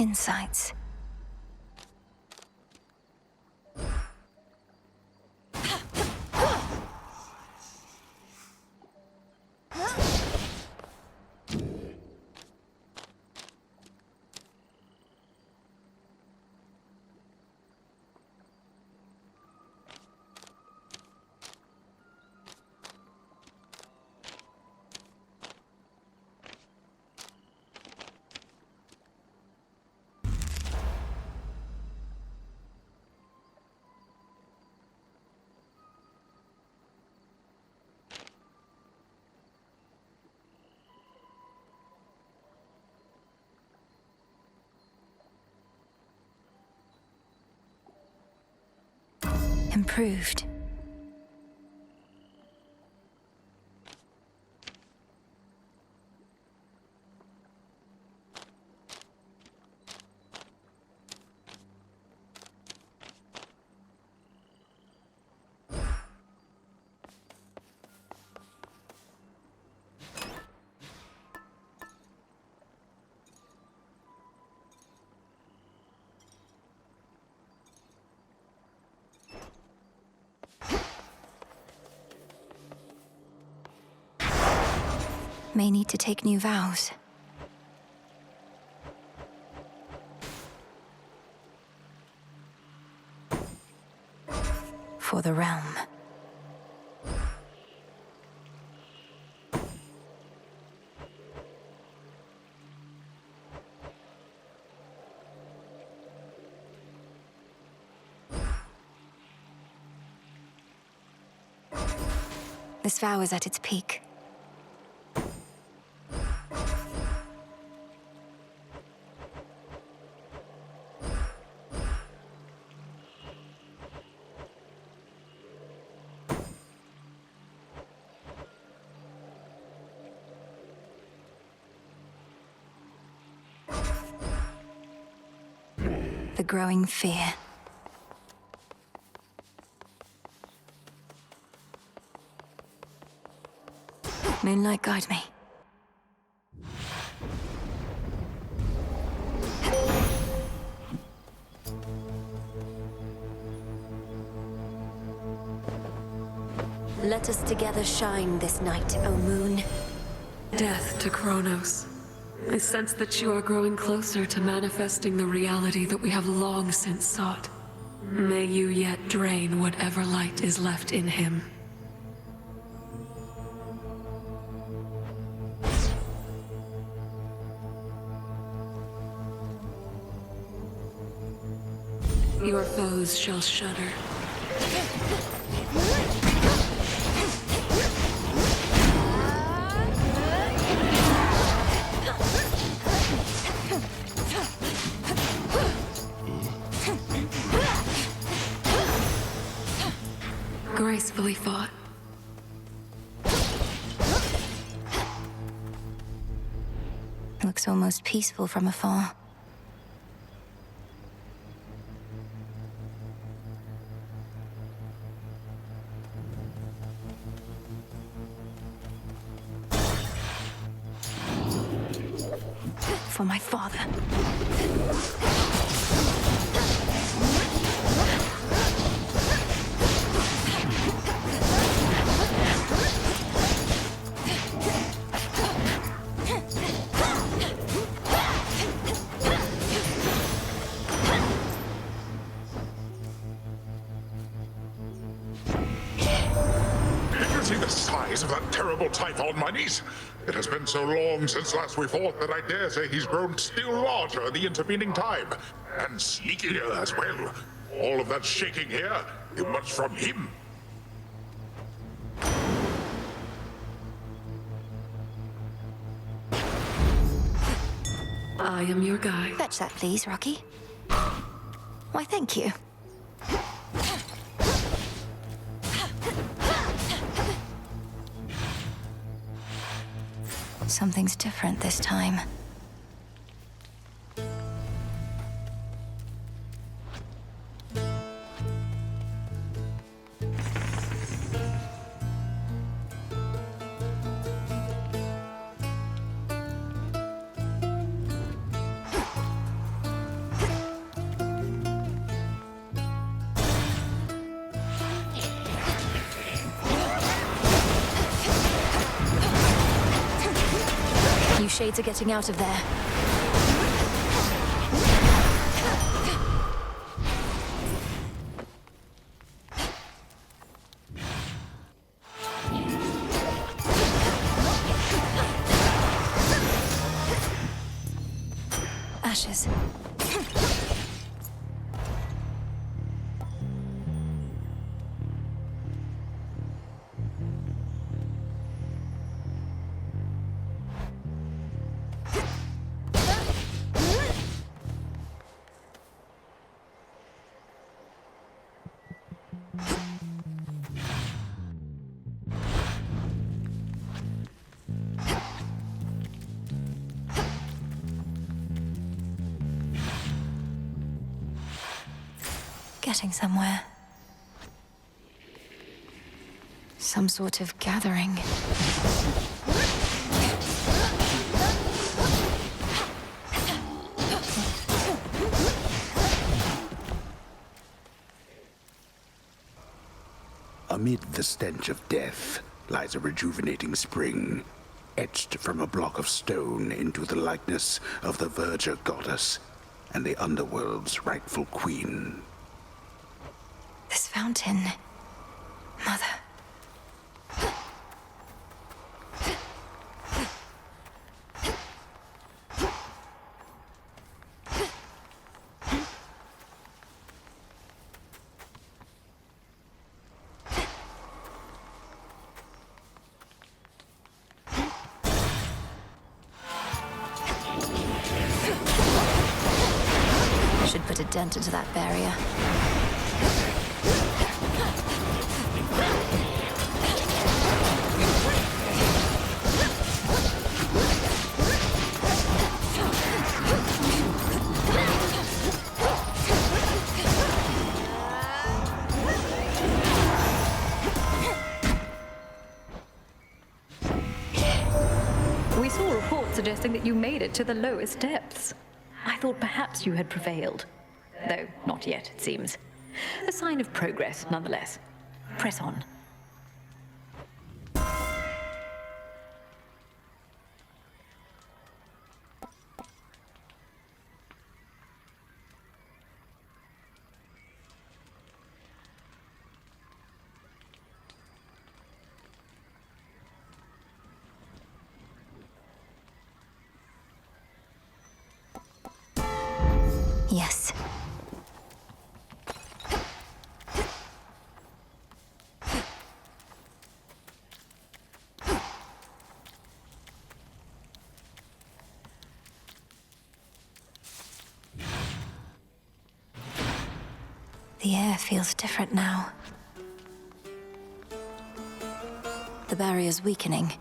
insights. Improved. May need to take new vows. For the realm. This vow is at its peak. The growing fear. Moonlight, guide me. Let us together shine this night, O moon. Death to Kronos. I sense that you are growing closer to manifesting the reality that we have long since sought. May you yet drain whatever light is left in him. Your foes shall shudder. Gracefully fought. Looks almost peaceful from afar. For my father. See the size of that terrible Typhon, my niece? It has been so long since last we fought that I dare say he's grown still larger in the intervening time. And sneakier as well. All of that shaking here, it was from him. I am your guide. Fetch that, please, Rocky. Why, thank you. Something's different this time. shades are getting out of there. Ashes. Getting somewhere. Some sort of gathering. Amid the stench of death lies a rejuvenating spring, etched from a block of stone into the likeness of the Verger goddess and the underworld's rightful queen. This fountain... Mother... Should put a dent into that barrier. We saw reports suggesting that you made it to the lowest depths. I thought perhaps you had prevailed. Though not yet, it seems. A sign of progress, nonetheless. Press on. Yes. The air feels different now. The barrier's weakening.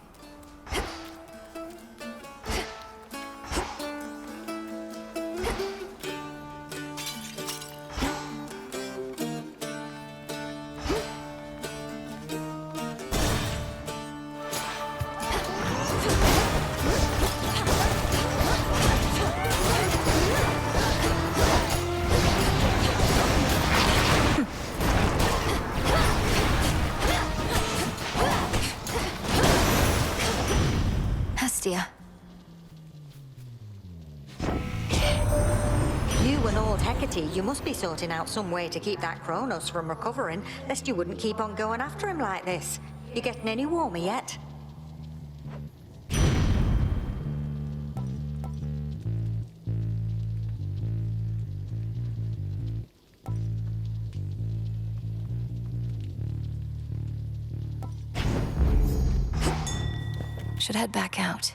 You and old Hecate, you must be sorting out some way to keep that Kronos from recovering, lest you wouldn't keep on going after him like this. You getting any warmer yet? Should head back out.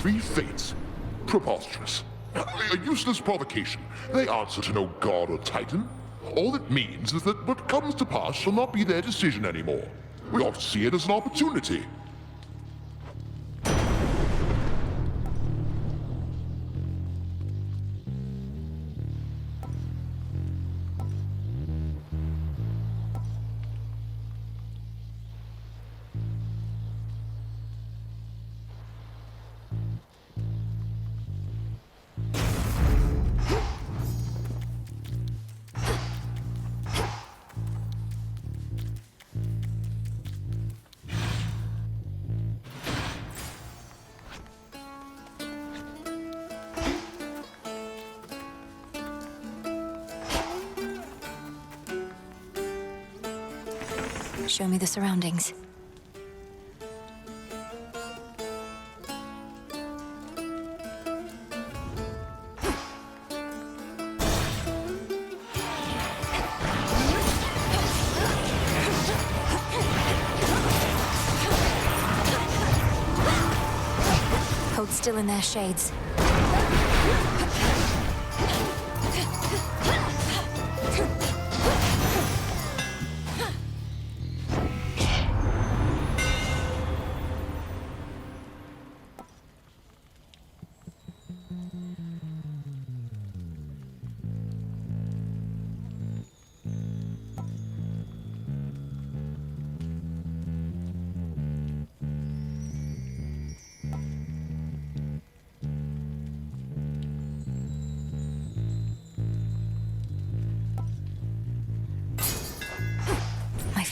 three fates. Preposterous. A useless provocation. They answer to no god or titan. All it means is that what comes to pass shall not be their decision anymore. We ought to see it as an opportunity. Show me the surroundings. Hold still in their shades.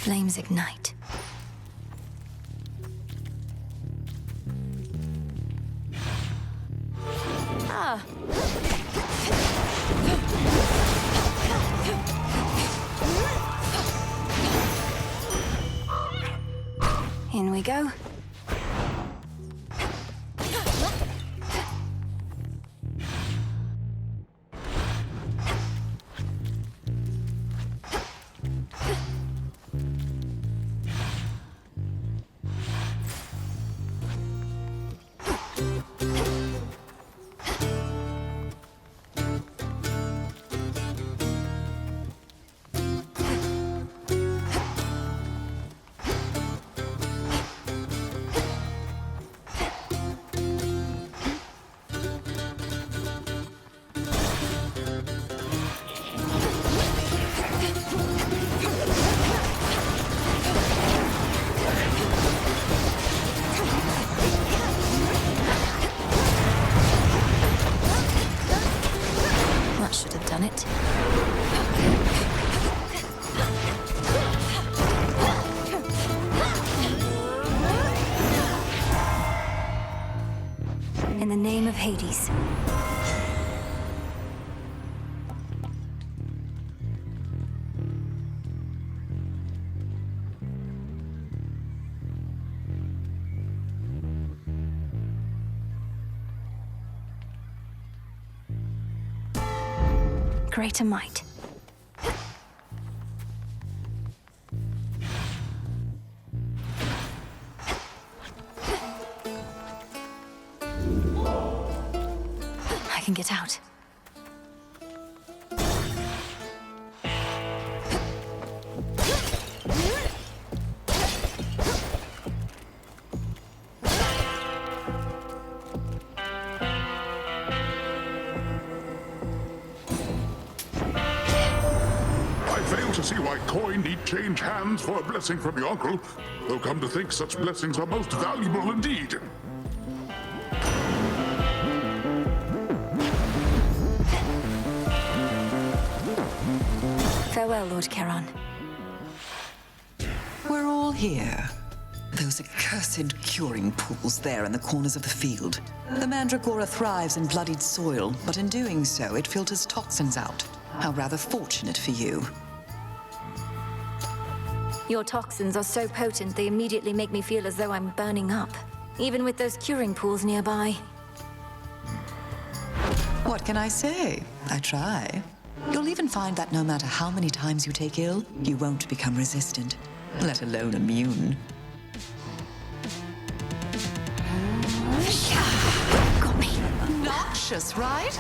Flames ignite. Ah! In we go. Should have done it. In the name of Hades. Greater might. I can get out. To see why coin need change hands for a blessing from your uncle, though come to think such blessings are most valuable indeed. Farewell, Lord Charon. We're all here. Those accursed curing pools there in the corners of the field. The Mandragora thrives in bloodied soil, but in doing so, it filters toxins out. How rather fortunate for you. Your toxins are so potent they immediately make me feel as though I'm burning up, even with those curing pools nearby. What can I say? I try. You'll even find that no matter how many times you take ill, you won't become resistant, let alone immune. Ambitious, right?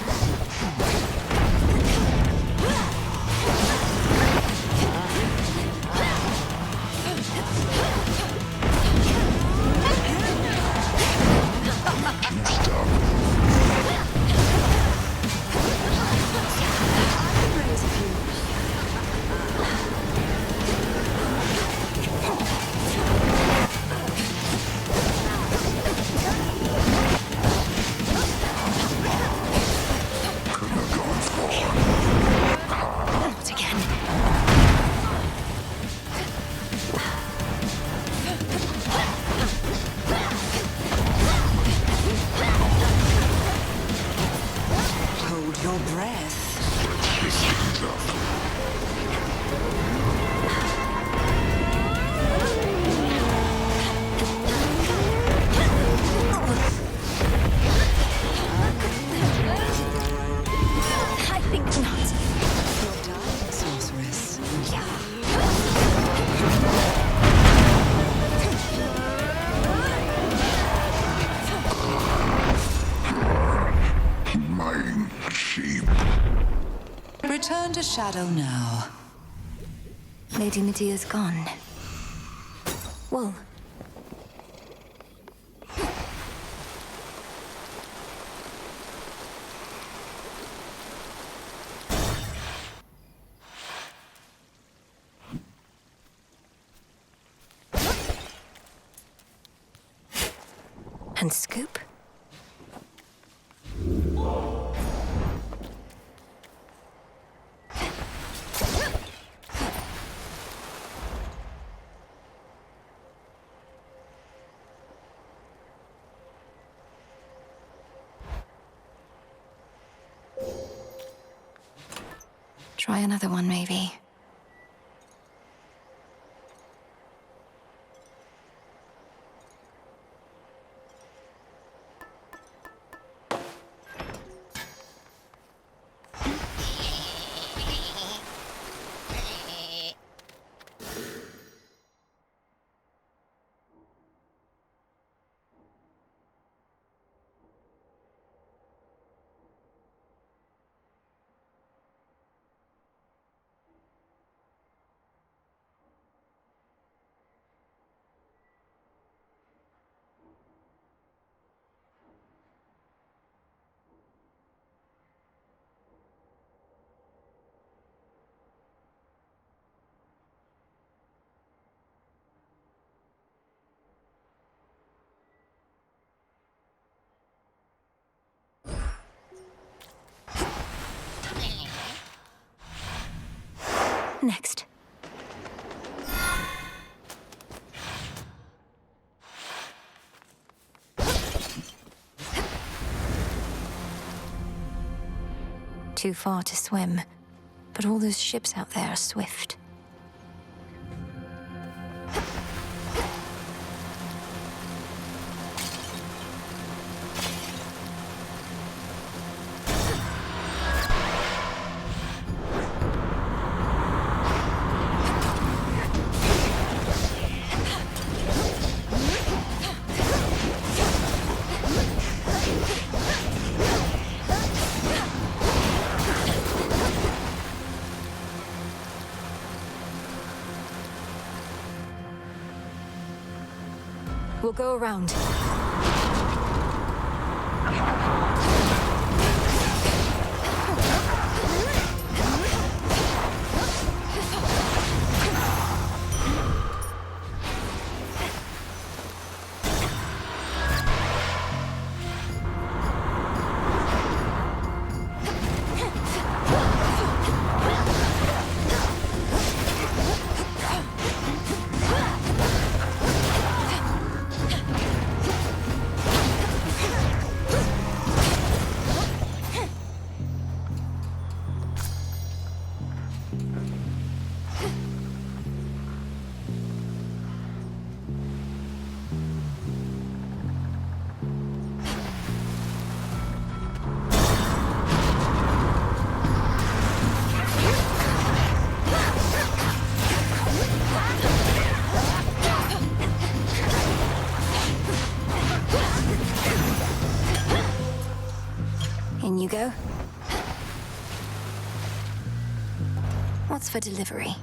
Not again. Hold your breath. I think not. You're dying, sorceress. My sheep. Return to Shadow now. Lady Medea's gone. Well, and Scoop? Try another one, maybe. Next. Too far to swim, but all those ships out there are swift. We'll go around. In you go. What's for delivery?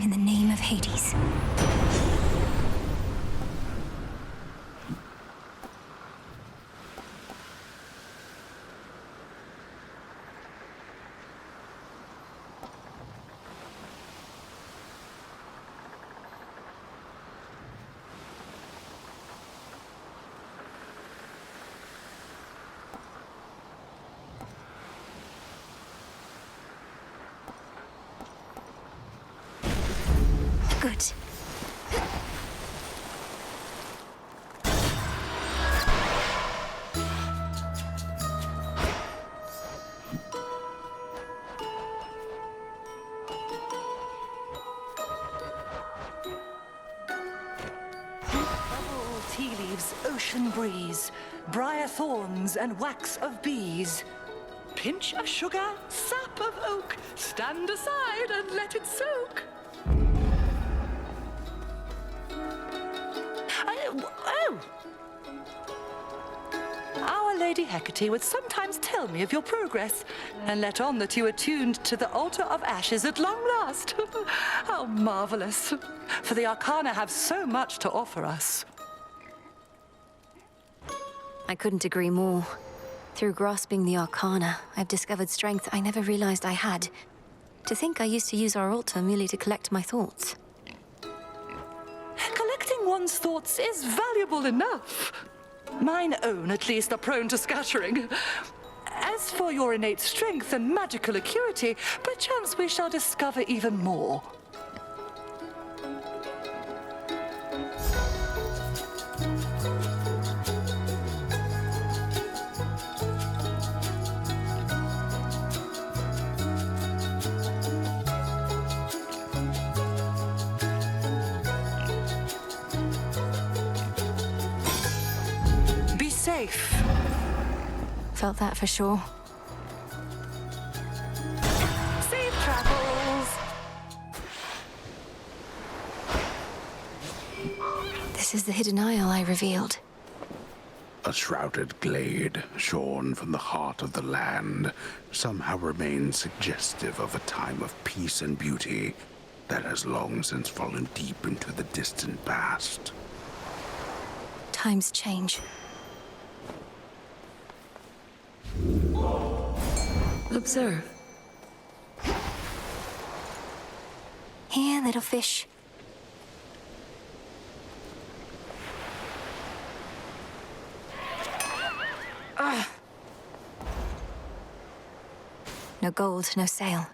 In the name of Hades. Good. Tea leaves, ocean breeze, briar thorns and wax of bees. Pinch of sugar, sap of oak, stand aside and let it soak. Oh! Our Lady Hecate would sometimes tell me of your progress, and let on that you attuned to the altar of ashes at long last. How marvelous! For the Arcana have so much to offer us. I couldn't agree more. Through grasping the Arcana, I've discovered strength I never realized I had. To think I used to use our altar merely to collect my thoughts. Collecting one's thoughts is valuable enough. Mine own, at least, are prone to scattering. As for your innate strength and magical acuity, perchance we shall discover even more. Safe. Felt that for sure. Safe travels. This is the hidden isle I revealed. A shrouded glade, shorn from the heart of the land, somehow remains suggestive of a time of peace and beauty that has long since fallen deep into the distant past. Times change. Observe. Here, little fish. No gold, no sail.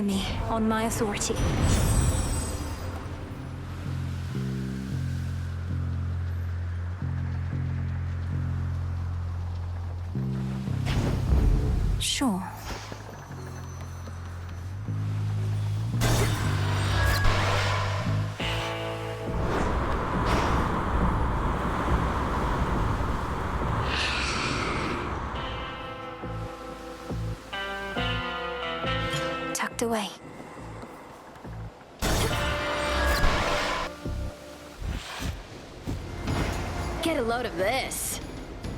Clear me on my authority. Sure. Tucked away. Get a load of this.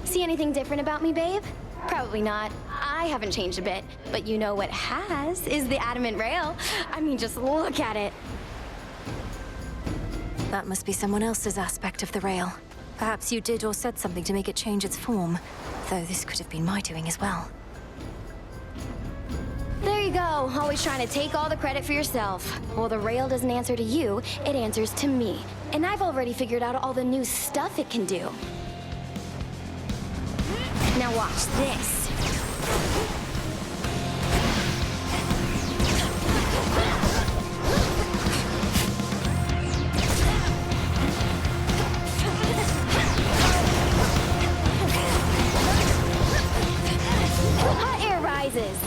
See anything different about me, babe? Probably not. I haven't changed a bit, but you know what has is the adamant rail. I mean, just look at it. That must be someone else's aspect of the rail. Perhaps you did or said something to make it change its form. Though this could have been my doing as well. There you go, always trying to take all the credit for yourself. Well, the rail doesn't answer to you, it answers to me. And I've already figured out all the new stuff it can do. Now watch this. Hot air rises.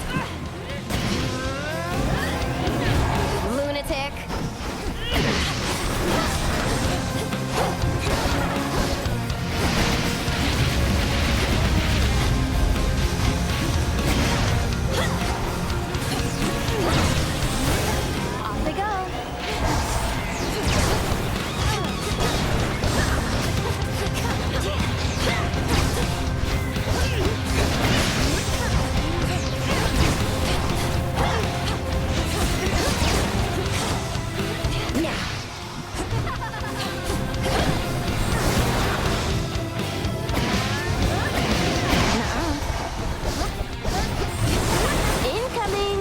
Lunatic. Off they go. Now. Incoming.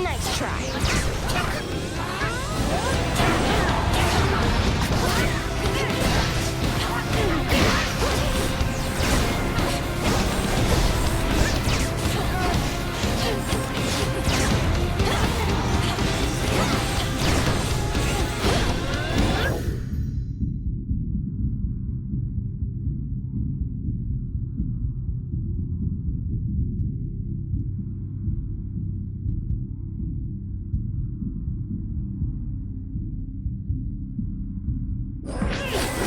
Nice try.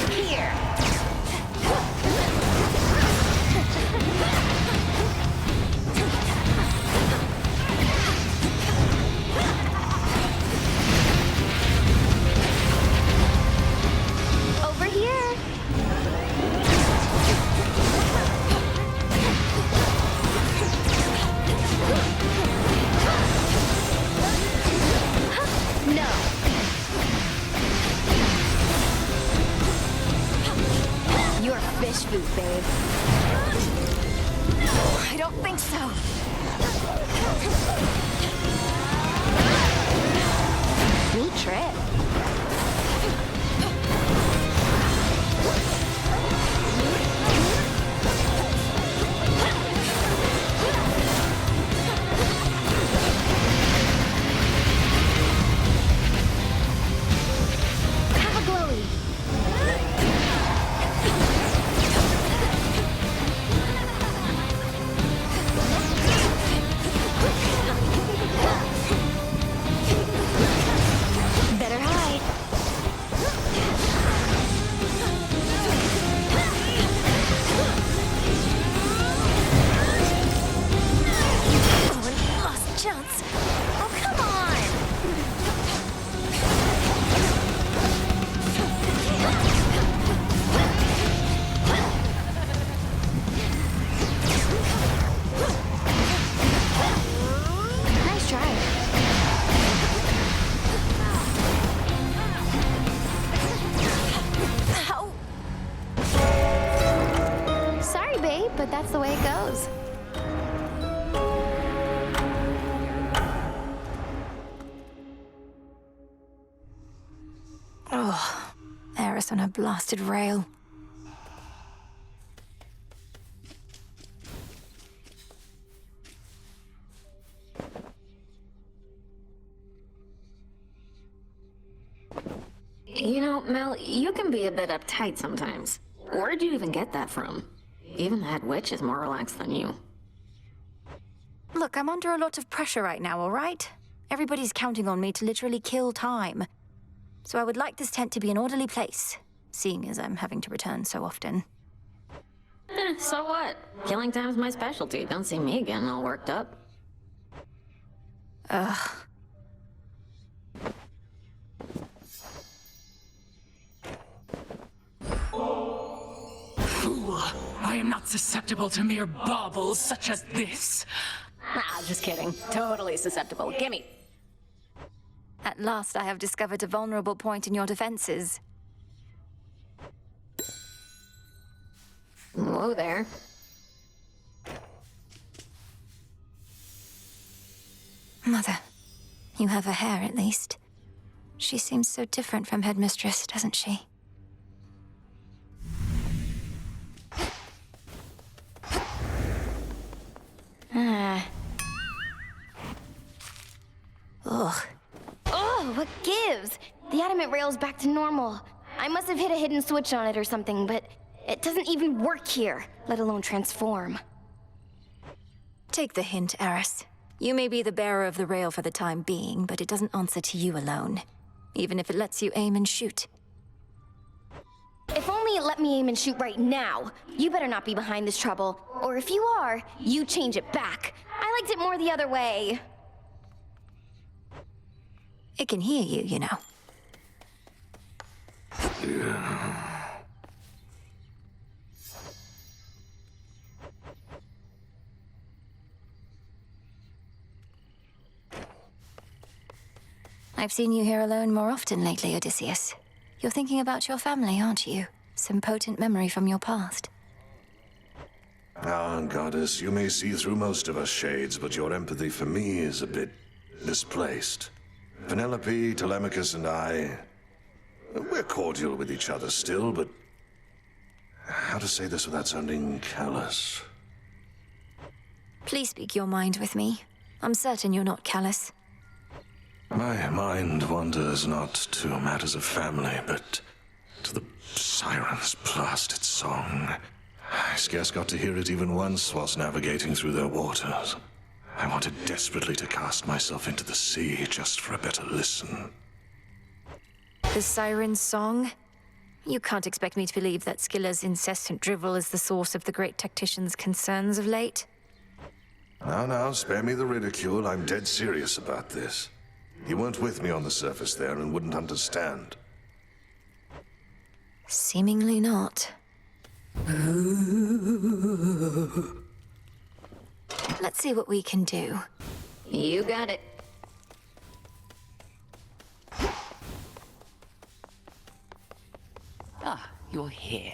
Here. Over here. No. You're fish food, babe. I don't think so. Neat trip. Have a glowy. Better hide. Oh, and lost chance. Oh, come on. Nice try. Ow. Sorry, babe, but that's the way it goes. progress on her blasted rail. You know, Mel, you can be a bit uptight sometimes. Where'd you even get that from? Even that witch is more relaxed than you. Look, I'm under a lot of pressure right now, all right? Everybody's counting on me to literally kill time. So I would like this tent to be an orderly place, seeing as I'm having to return so often. So what? Killing time's my specialty. Don't see me getting all worked up. Ugh. Fool! I am not susceptible to mere baubles such as this. Ah, just kidding. Totally susceptible. Gimme. At last I have discovered a vulnerable point in your defenses. Whoa there. Mother, you have her hair at least. She seems so different from Headmistress, doesn't she? Ugh. Oh, what gives? The adamant rail's back to normal. I must have hit a hidden switch on it or something, but it doesn't even work here, let alone transform. Take the hint, Eris. You may be the bearer of the rail for the time being, but it doesn't answer to you alone. Even if it lets you aim and shoot. If only it let me aim and shoot right now. You better not be behind this trouble. Or if you are, you change it back. I liked it more the other way. It can hear you, you know. I've seen you here alone more often lately, Odysseus. You're thinking about your family, aren't you? Some potent memory from your past. Ah, Goddess, you may see through most of us shades, but your empathy for me is a bit misplaced. Penelope, Telemachus, and I... we're cordial with each other still, but... how to say this without sounding callous? Please speak your mind with me. I'm certain you're not callous. My mind wanders not to matters of family, but to the siren's blasted song. I scarce got to hear it even once whilst navigating through their waters. I wanted desperately to cast myself into the sea just for a better listen. The siren's song? You can't expect me to believe that Scylla's incessant drivel is the source of the great tactician's concerns of late. Now, spare me the ridicule. I'm dead serious about this. You weren't with me on the surface there and wouldn't understand. Seemingly not. Let's see what we can do. You got it. Ah, you're here.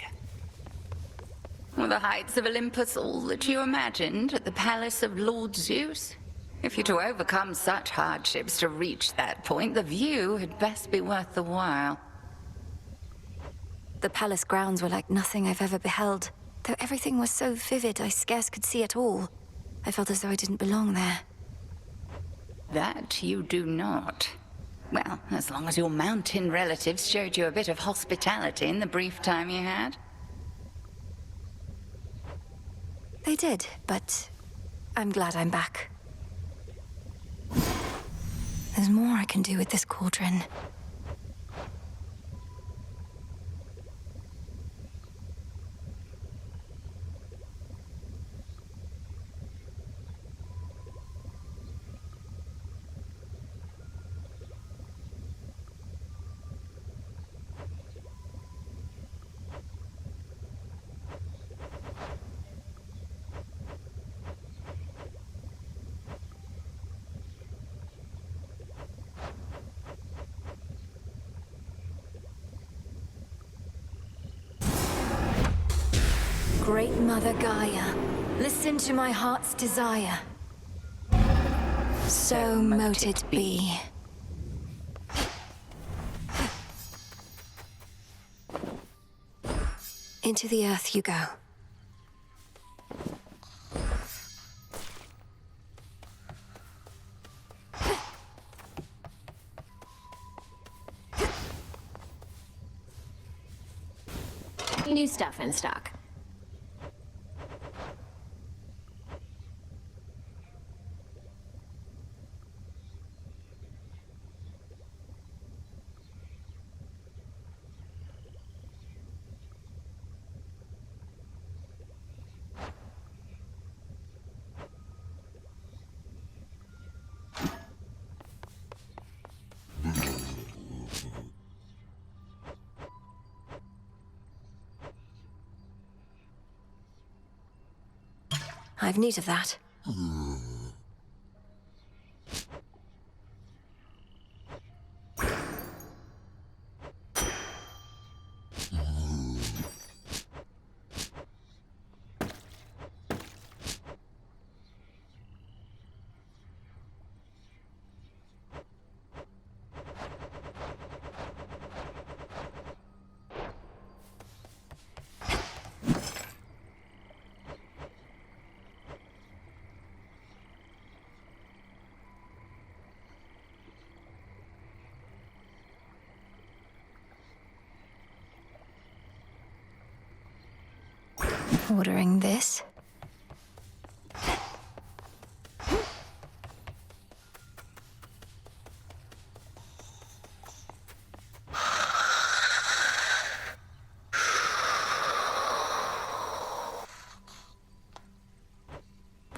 Were the heights of Olympus all that you imagined at the palace of Lord Zeus? If you're to overcome such hardships to reach that point, the view had best be worth the while. The palace grounds were like nothing I've ever beheld. Though everything was so vivid, I scarce could see it all. I felt as though I didn't belong there. That you do not. Well, as long as your mountain relatives showed you a bit of hospitality in the brief time you had. They did, but I'm glad I'm back. There's more I can do with this cauldron. Great Mother Gaia, listen to my heart's desire. So mote it be. Into the earth you go. New stuff in stock. I've need of that. Ordering this.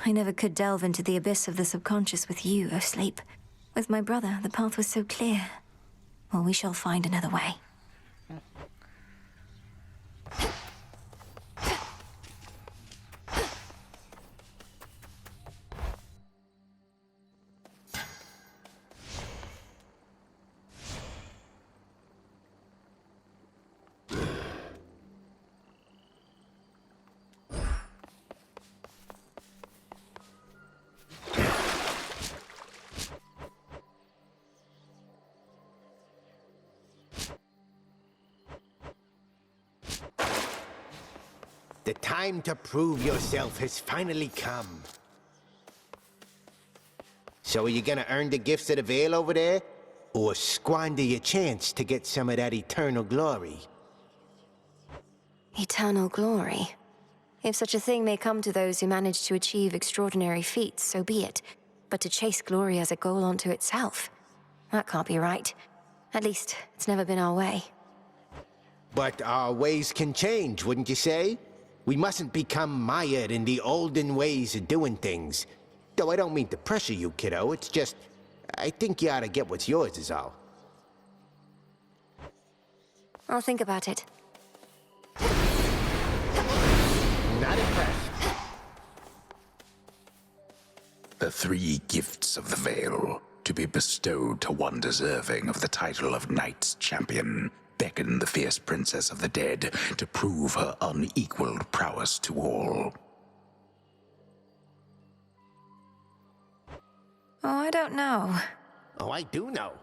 I never could delve into the abyss of the subconscious with you, O Sleep. With my brother, the path was so clear. Well, we shall find another way. The time to prove yourself has finally come. So are you gonna earn the gifts of the Veil over there? Or squander your chance to get some of that eternal glory? Eternal glory. If such a thing may come to those who manage to achieve extraordinary feats, so be it. But to chase glory as a goal unto itself, that can't be right. At least, it's never been our way. But our ways can change, wouldn't you say? We mustn't become mired in the olden ways of doing things. Though I don't mean to pressure you, kiddo. It's just, I think you ought to get what's yours is all. I'll think about it. Not impressed. The 3 gifts of the Veil, to be bestowed to one deserving of the title of Knight's Champion, beckon the fierce princess of the dead to prove her unequaled prowess to all. Oh, I don't know. Oh, I do know.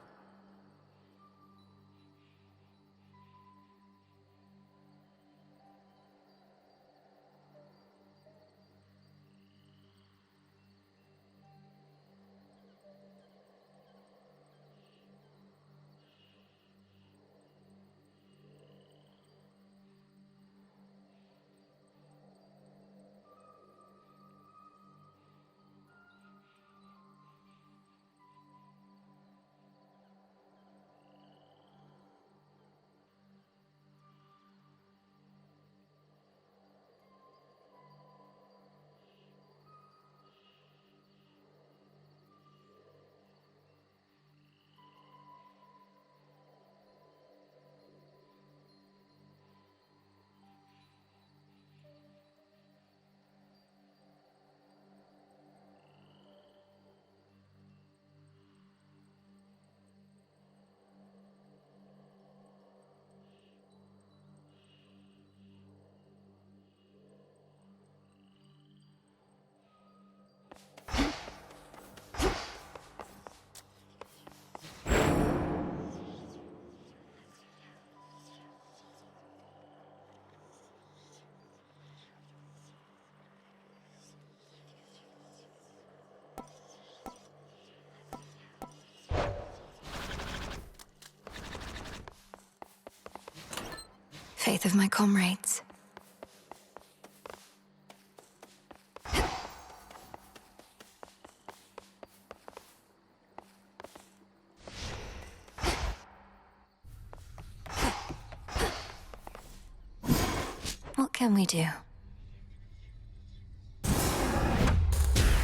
faith of my comrades. What can we do?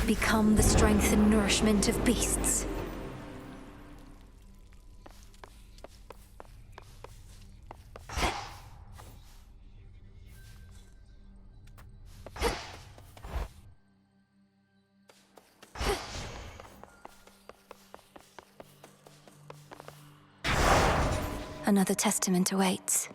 Become the strength and nourishment of beasts. Another testament awaits.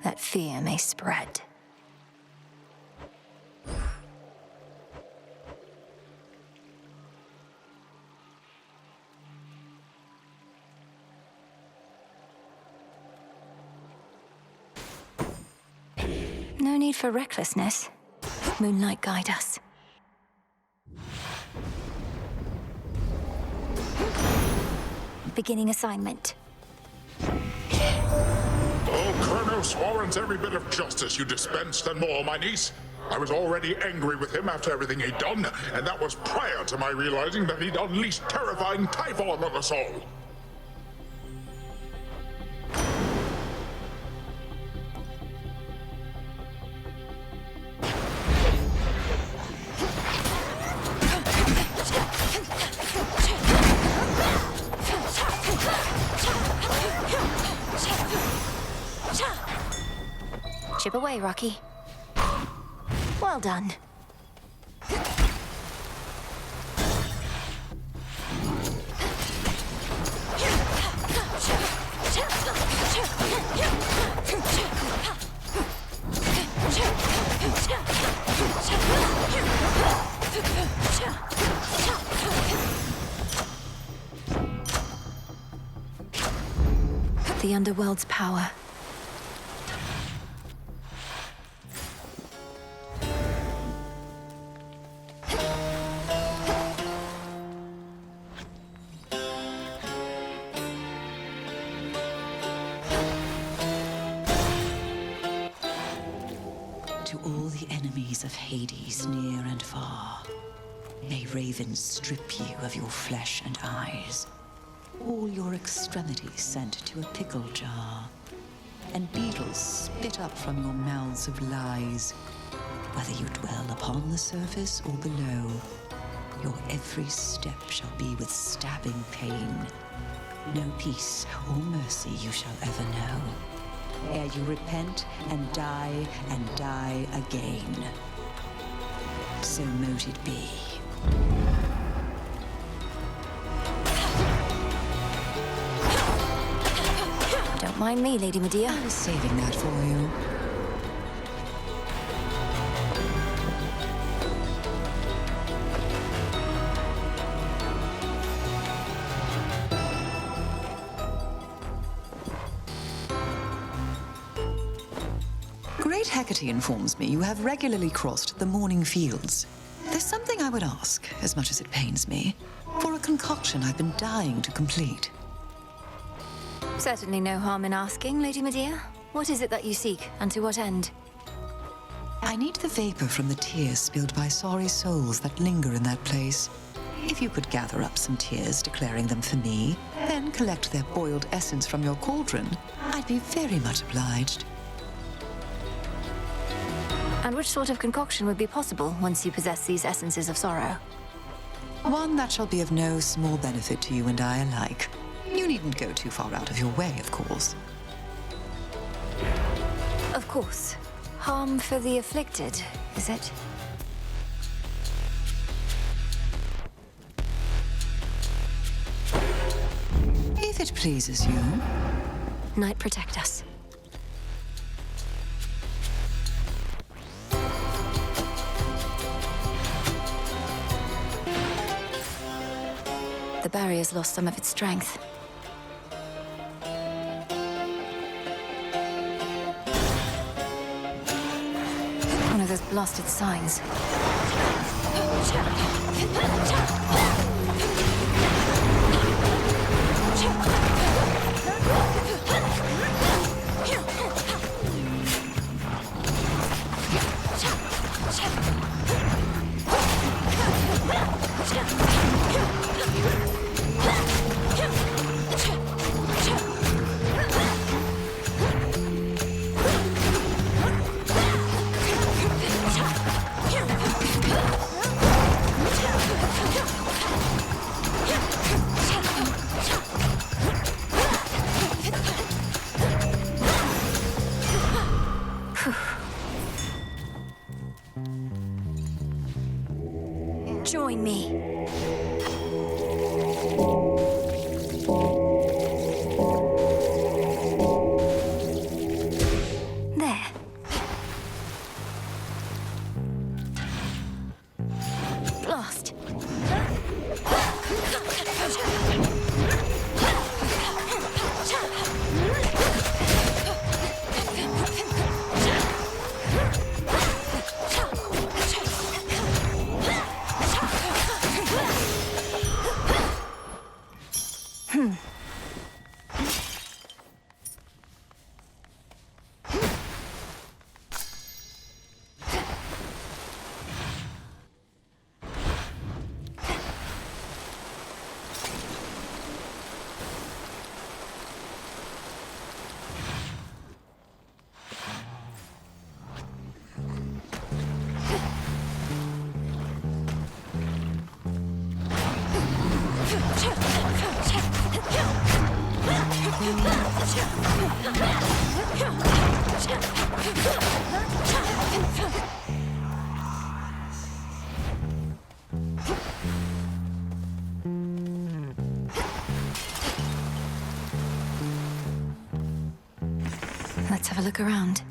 That fear may spread. No need for recklessness. Moonlight guide us. Beginning assignment. Kronos warrants every bit of justice you dispensed and more, my niece. I was already angry with him after everything he'd done, and that was prior to my realizing that he'd unleashed terrifying Typhon on us all. Chip away, Rocky. Well done. The underworld's power. To all the enemies of Hades, near and far, may ravens strip you of your flesh and eyes, all your extremities sent to a pickle jar, and beetles spit up from your mouths of lies. Whether you dwell upon the surface or below, your every step shall be with stabbing pain. No peace or mercy you shall ever know, ere you repent and die again. So mote it be. Don't mind me, Lady Medea. I was saving that for you. Great Hecate informs me you have regularly crossed the morning fields. There's something I would ask, as much as it pains me, for a concoction I've been dying to complete. Certainly no harm in asking, Lady Medea. What is it that you seek, and to what end? I need the vapor from the tears spilled by sorry souls that linger in that place. If you could gather up some tears declaring them for me, then collect their boiled essence from your cauldron, I'd be very much obliged. And which sort of concoction would be possible once you possess these essences of sorrow? One that shall be of no small benefit to you and I alike. You needn't go too far out of your way, of course. Of course. Harm for the afflicted, is it? If it pleases you. Night protect us. the barrier's lost some of its strength. One of those blasted signs. Join me. There. Blast. Let's have a look around.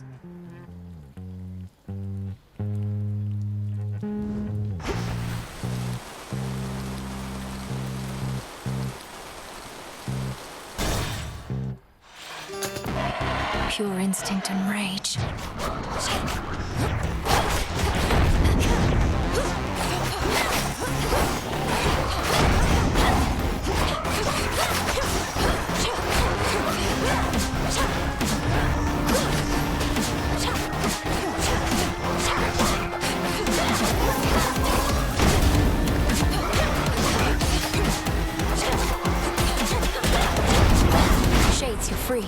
Pure instinct and rage. Shades, you're free.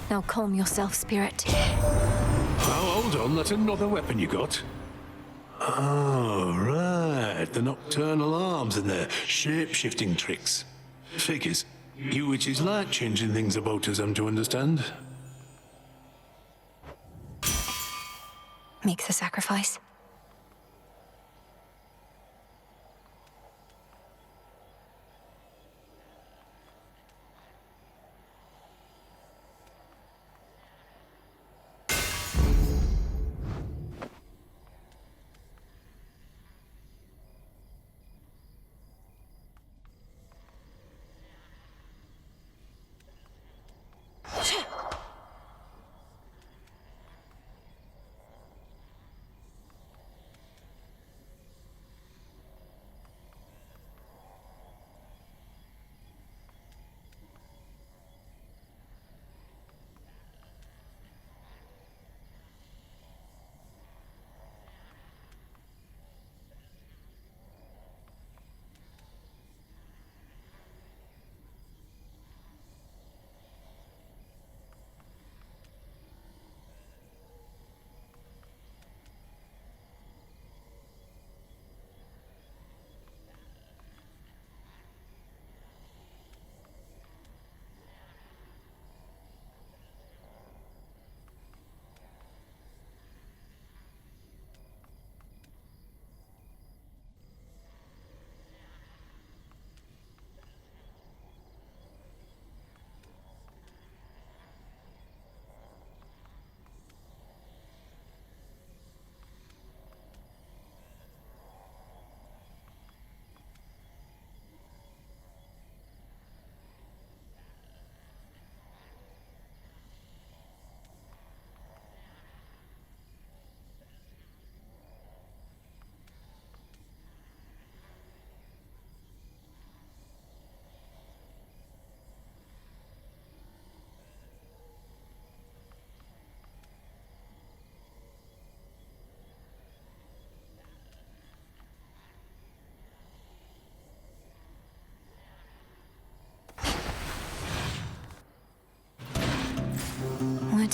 Now calm yourself, spirit. Oh, hold on, that's another weapon you got. Oh, right. The nocturnal arms and their shape-shifting tricks. Figures. You witches like changing things about us, I'm to understand. Make the sacrifice.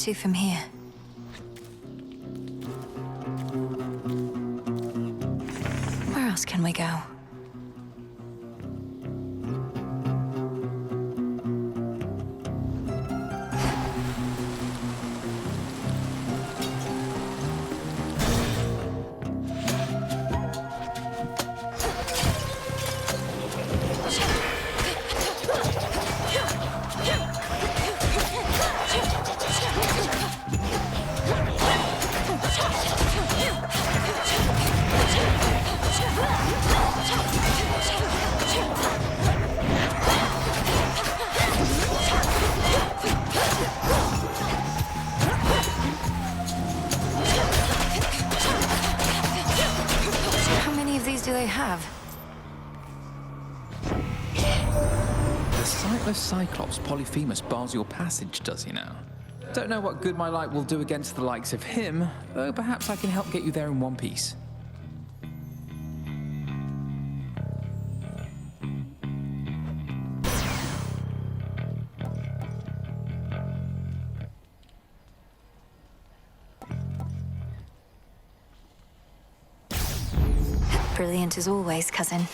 to from here? Where else can we go? How many of these do they have? The sightless Cyclops Polyphemus bars your passage, does he now? Don't know what good my light will do against the likes of him, though perhaps I can help get you there in one piece. Brilliant as always, cousin.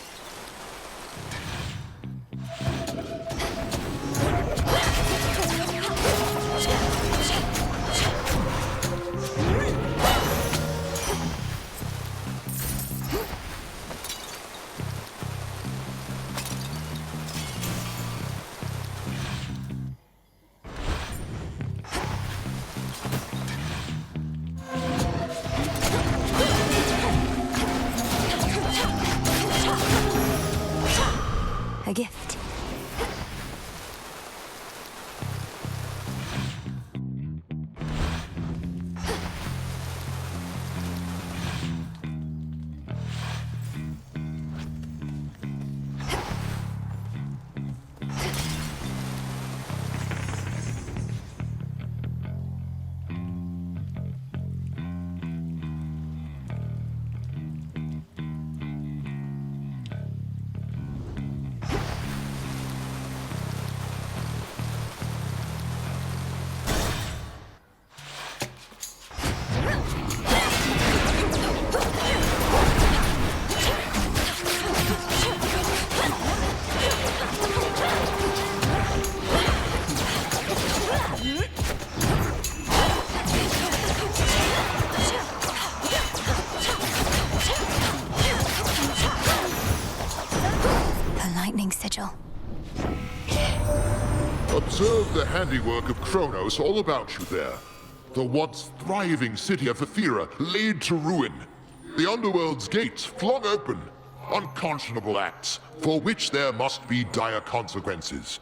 A gift. Sigil. Observe the handiwork of Kronos all about you there. The once thriving city of Ethera laid to ruin. The underworld's gates flung open. Unconscionable acts, for which there must be dire consequences.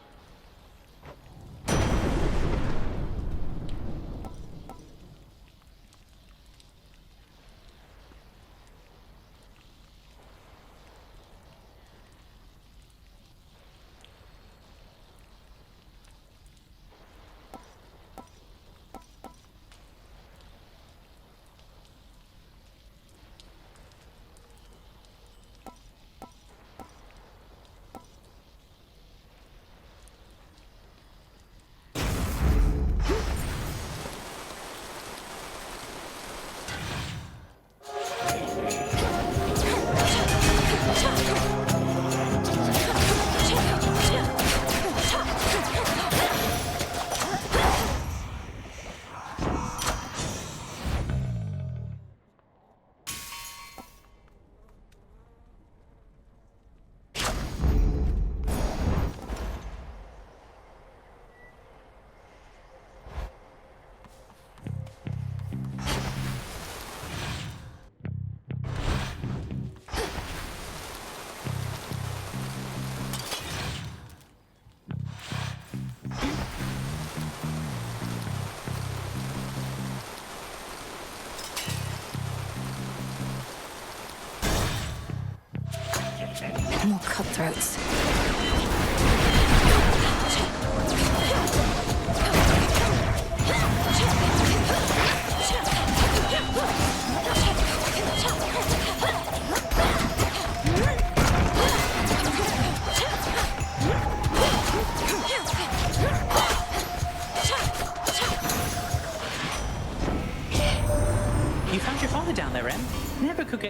More cutthroats.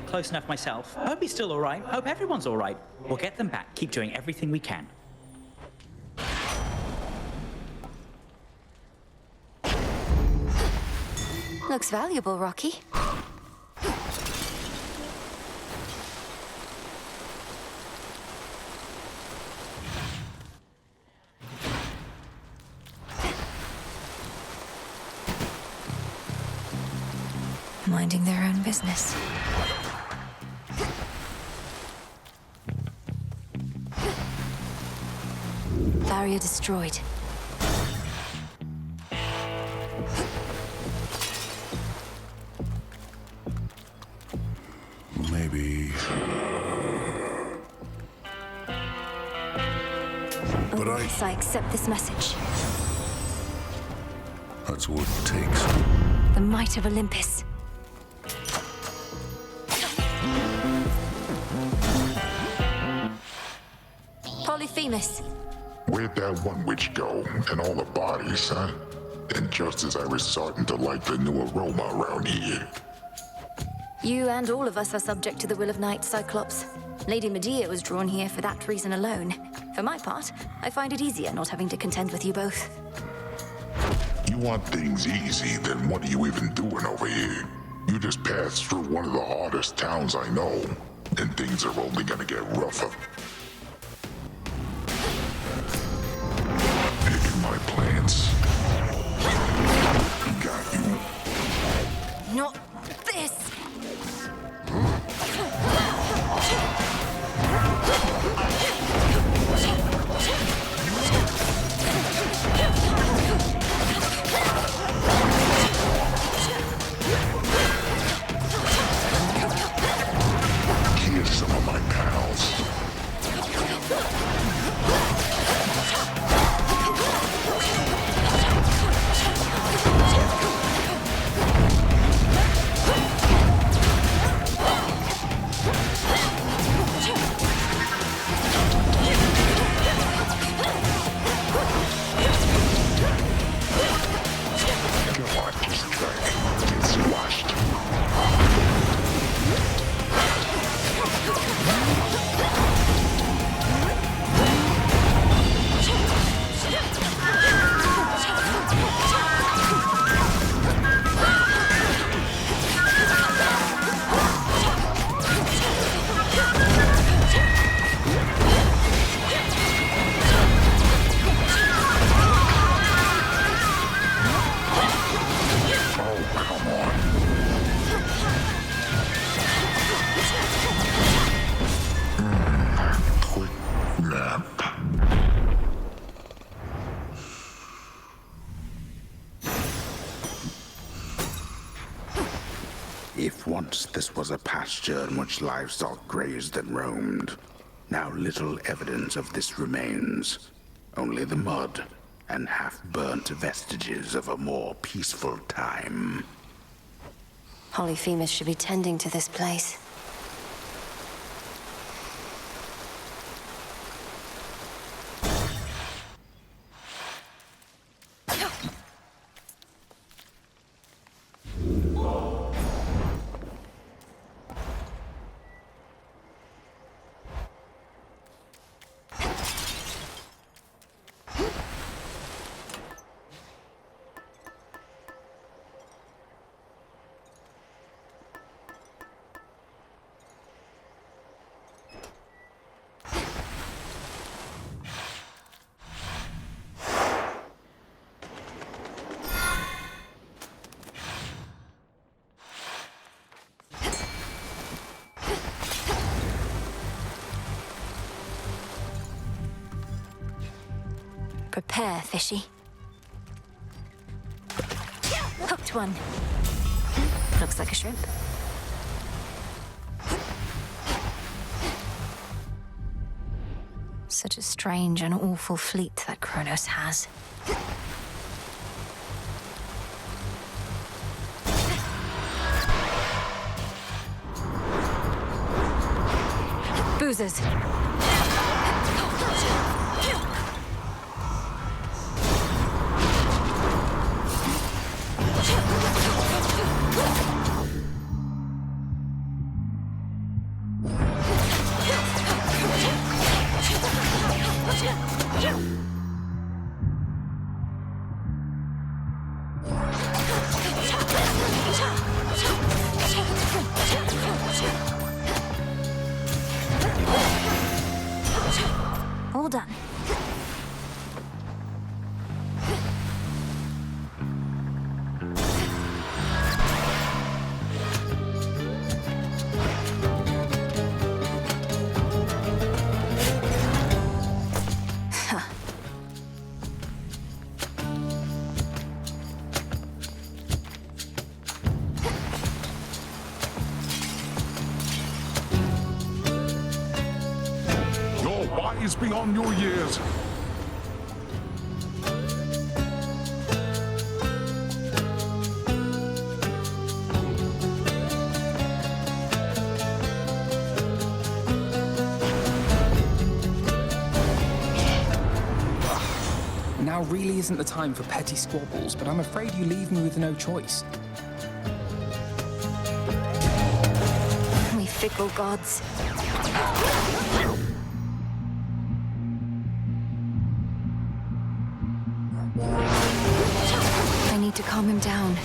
get close enough myself. Hope he's still all right. Hope everyone's all right. We'll get them back. Keep doing everything we can. Looks valuable, Rocky. Minding their own business. Barrier destroyed. Maybe. But I accept this message. That's what it takes. The might of Olympus. Polyphemus. Where'd that one witch go? And all the bodies, huh? And just as I was starting to like the new aroma around here. You and all of us are subject to the will of Night, Cyclops. Lady Medea was drawn here for that reason alone. For my part, I find it easier not having to contend with you both. You want things easy, then what are you even doing over here? You just passed through one of the hardest towns I know, and things are only gonna get rougher. Picking my plants. Got you. Not this! Here's some of my pals. Come on, just drink. Get squashed. If once this was a pasture in which livestock grazed and roamed, now little evidence of this remains. Only the mud and half-burnt vestiges of a more peaceful time. Polyphemus should be tending to this place. Prepare, fishy. Hooked one. Looks like a shrimp. Such a strange and awful fleet that Kronos has. Boozers. all done. You're wise beyond your years. Now really isn't the time for petty squabbles, but I'm afraid you leave me with no choice. We fickle gods. I need to calm him down.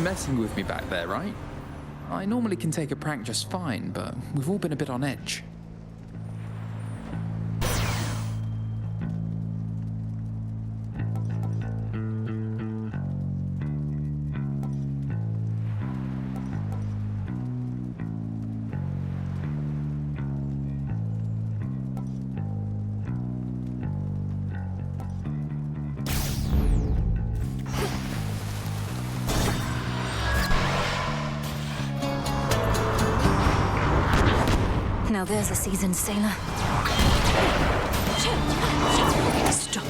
Messing with me back there, right? I normally can take a prank just fine, but we've all been a bit on edge. Now there's a seasoned sailor. Stop.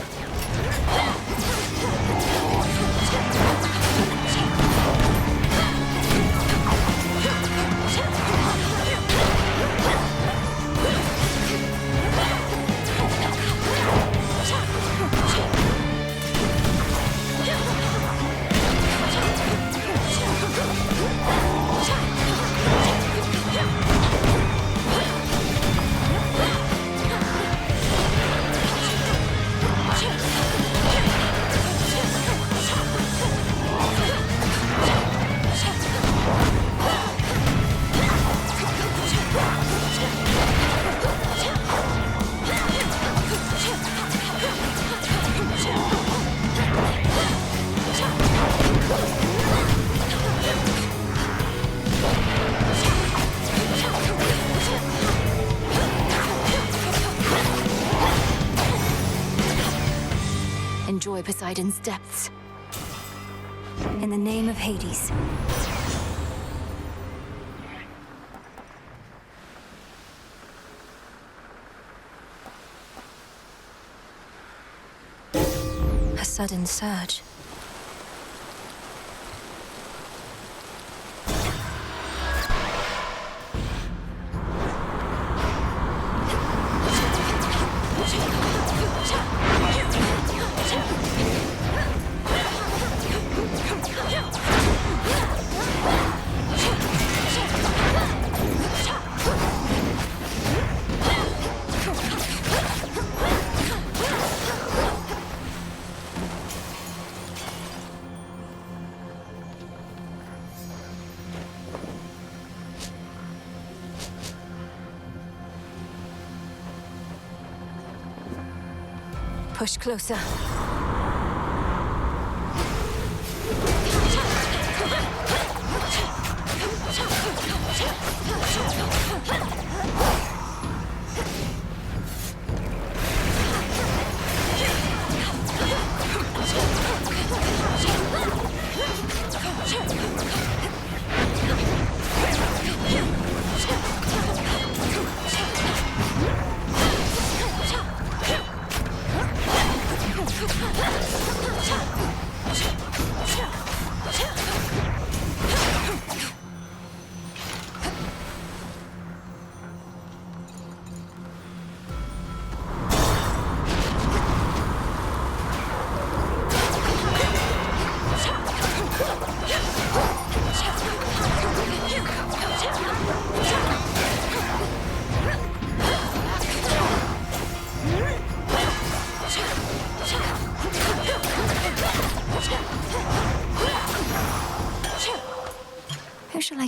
Enjoy Poseidon's depths. In the name of Hades. A sudden surge. Push closer.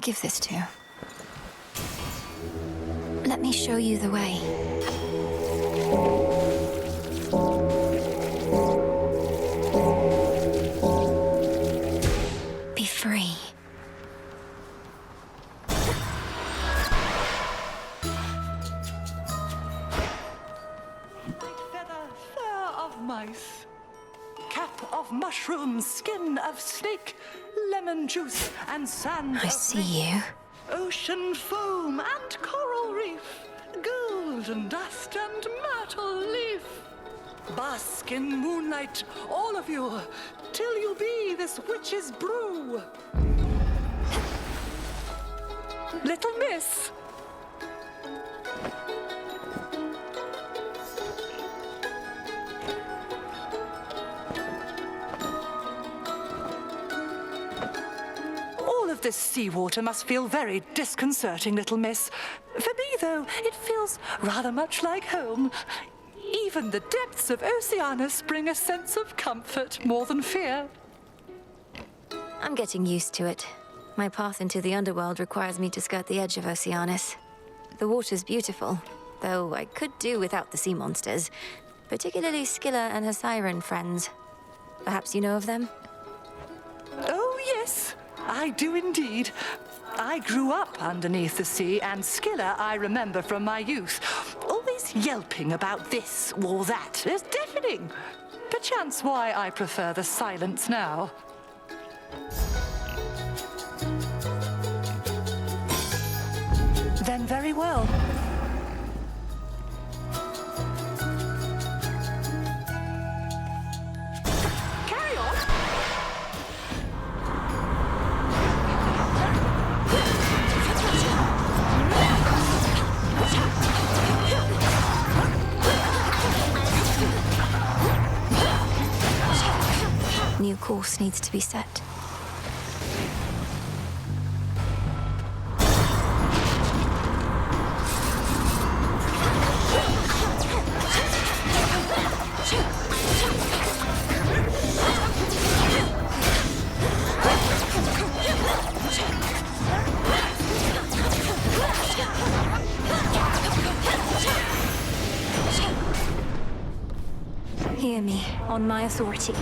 give this to? Let me show you the way. Be free. Mice. Cap of mushroom, skin of snake, lemon juice and sand. I see you. Ocean foam and coral reef, golden dust and myrtle leaf. Bask in moonlight, all of you, till you be this witch's brew. Little miss. All of this seawater must feel very disconcerting, little miss. For me, though, it feels rather much like home. Even the depths of Oceanus bring a sense of comfort more than fear. I'm getting used to it. My path into the underworld requires me to skirt the edge of Oceanus. The water's beautiful, though I could do without the sea monsters, particularly Scylla and her siren friends. Perhaps you know of them? Oh, yes, I do indeed. I grew up underneath the sea, and Scylla I remember from my youth. Always yelping about this or that. It's deafening. Perchance why I prefer the silence now. Then very well. Carry on. New course needs to be set. Hear me, on my authority.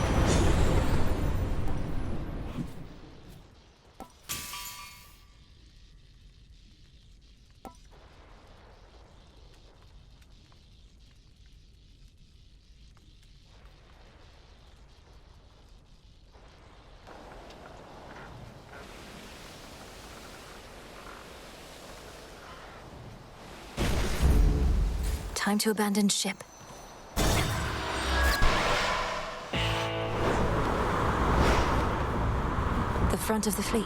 Time to abandon ship. The front of the fleet.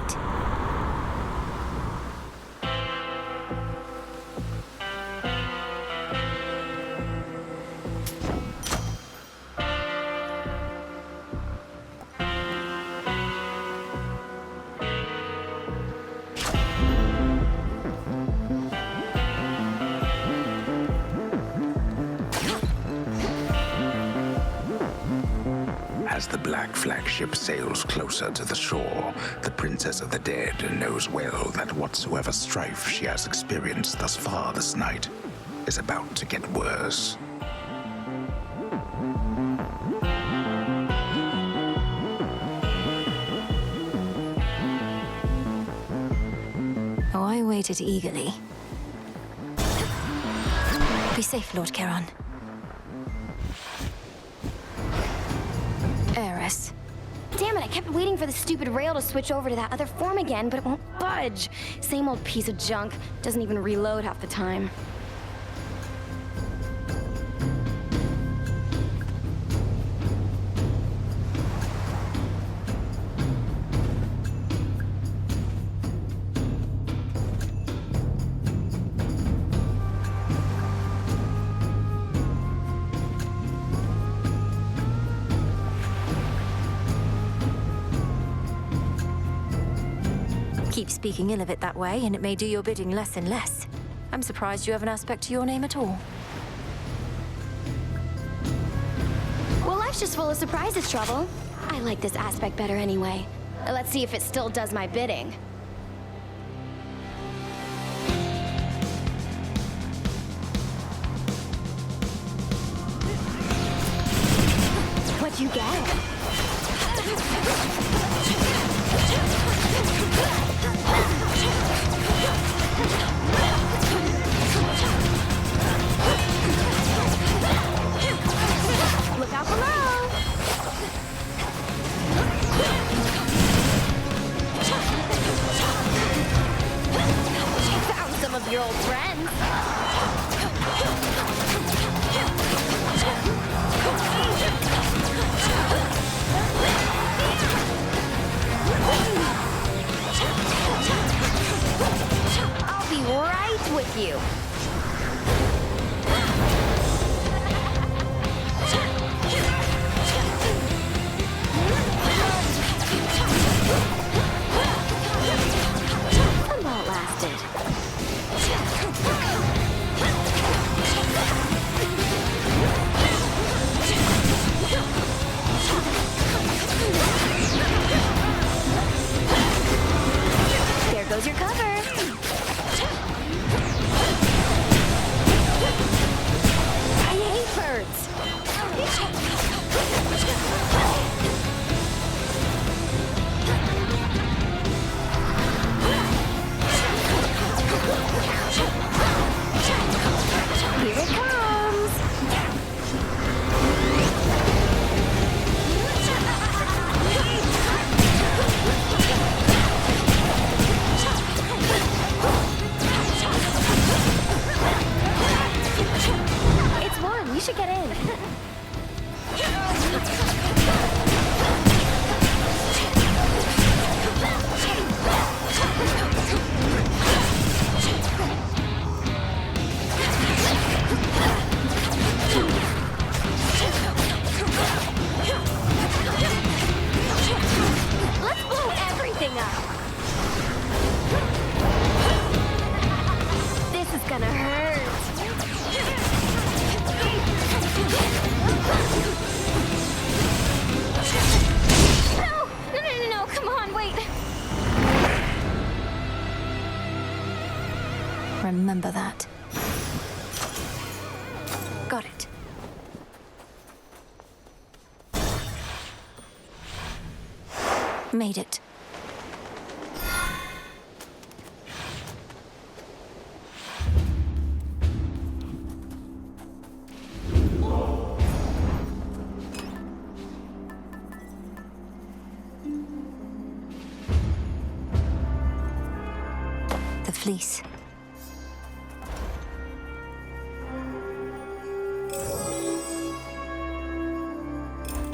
As the black flagship sails closer to the shore, the Princess of the Dead knows well that whatsoever strife she has experienced thus far this night is about to get worse. Oh, I waited eagerly. Be safe, Lord Charon. Eris. Damn it, I kept waiting for the stupid rail to switch over to that other form again, but it won't budge. Same old piece of junk. Doesn't even reload half the time. Keep speaking ill of it that way, and it may do your bidding less and less. I'm surprised you have an aspect to your name at all. Well, life's just full of surprises, Trouble. I like this aspect better anyway. Let's see if it still does my bidding. Got it. Made it. The fleece.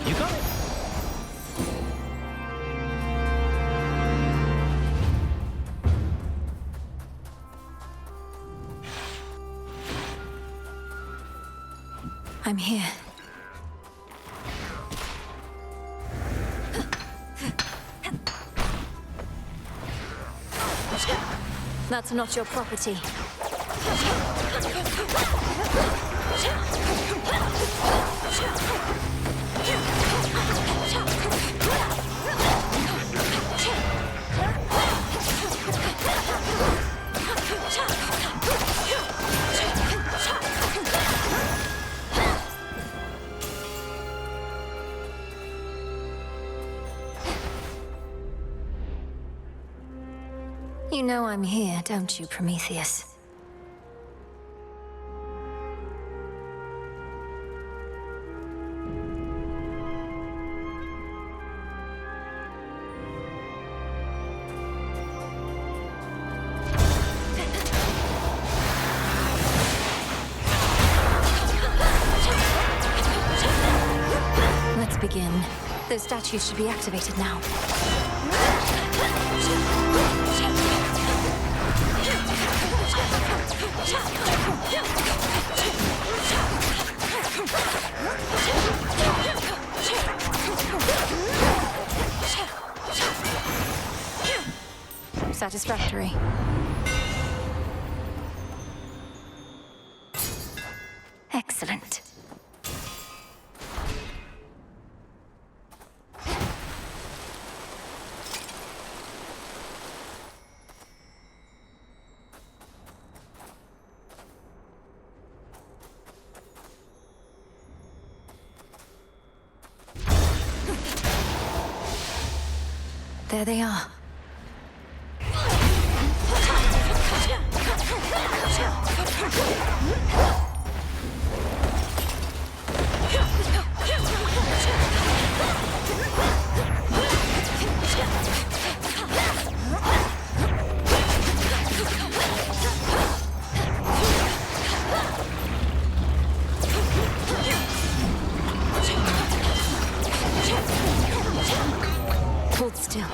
You got it. I'm here. That's not your property. You know I'm here, don't you, Prometheus? Let's begin. Those statues should be activated now. Satisfactory. Excellent. There they are. Hold still.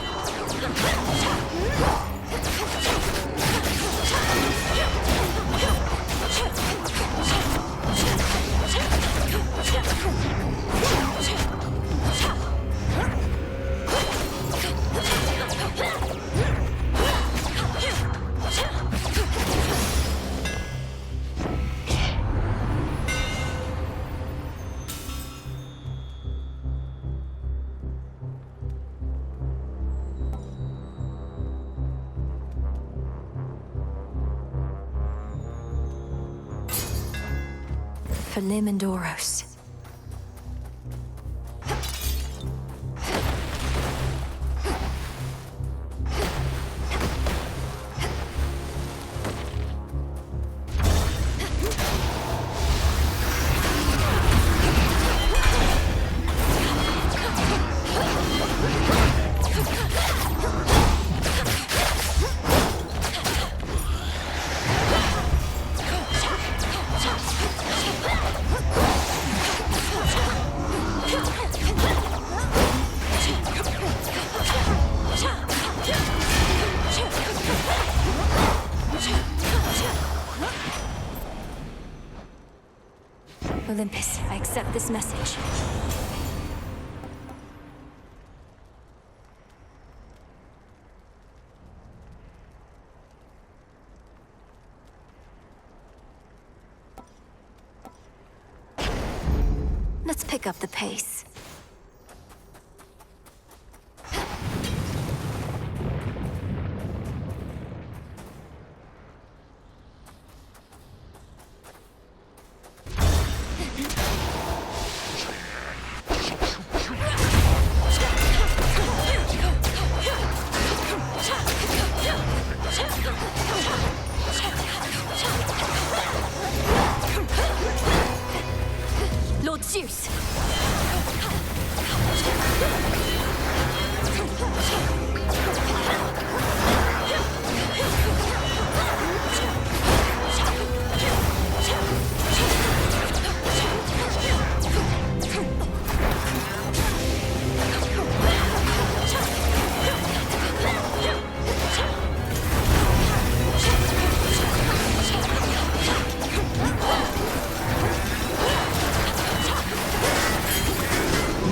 For Limandoros. Olympus, I accept this message. Let's pick up the pace. Zeus!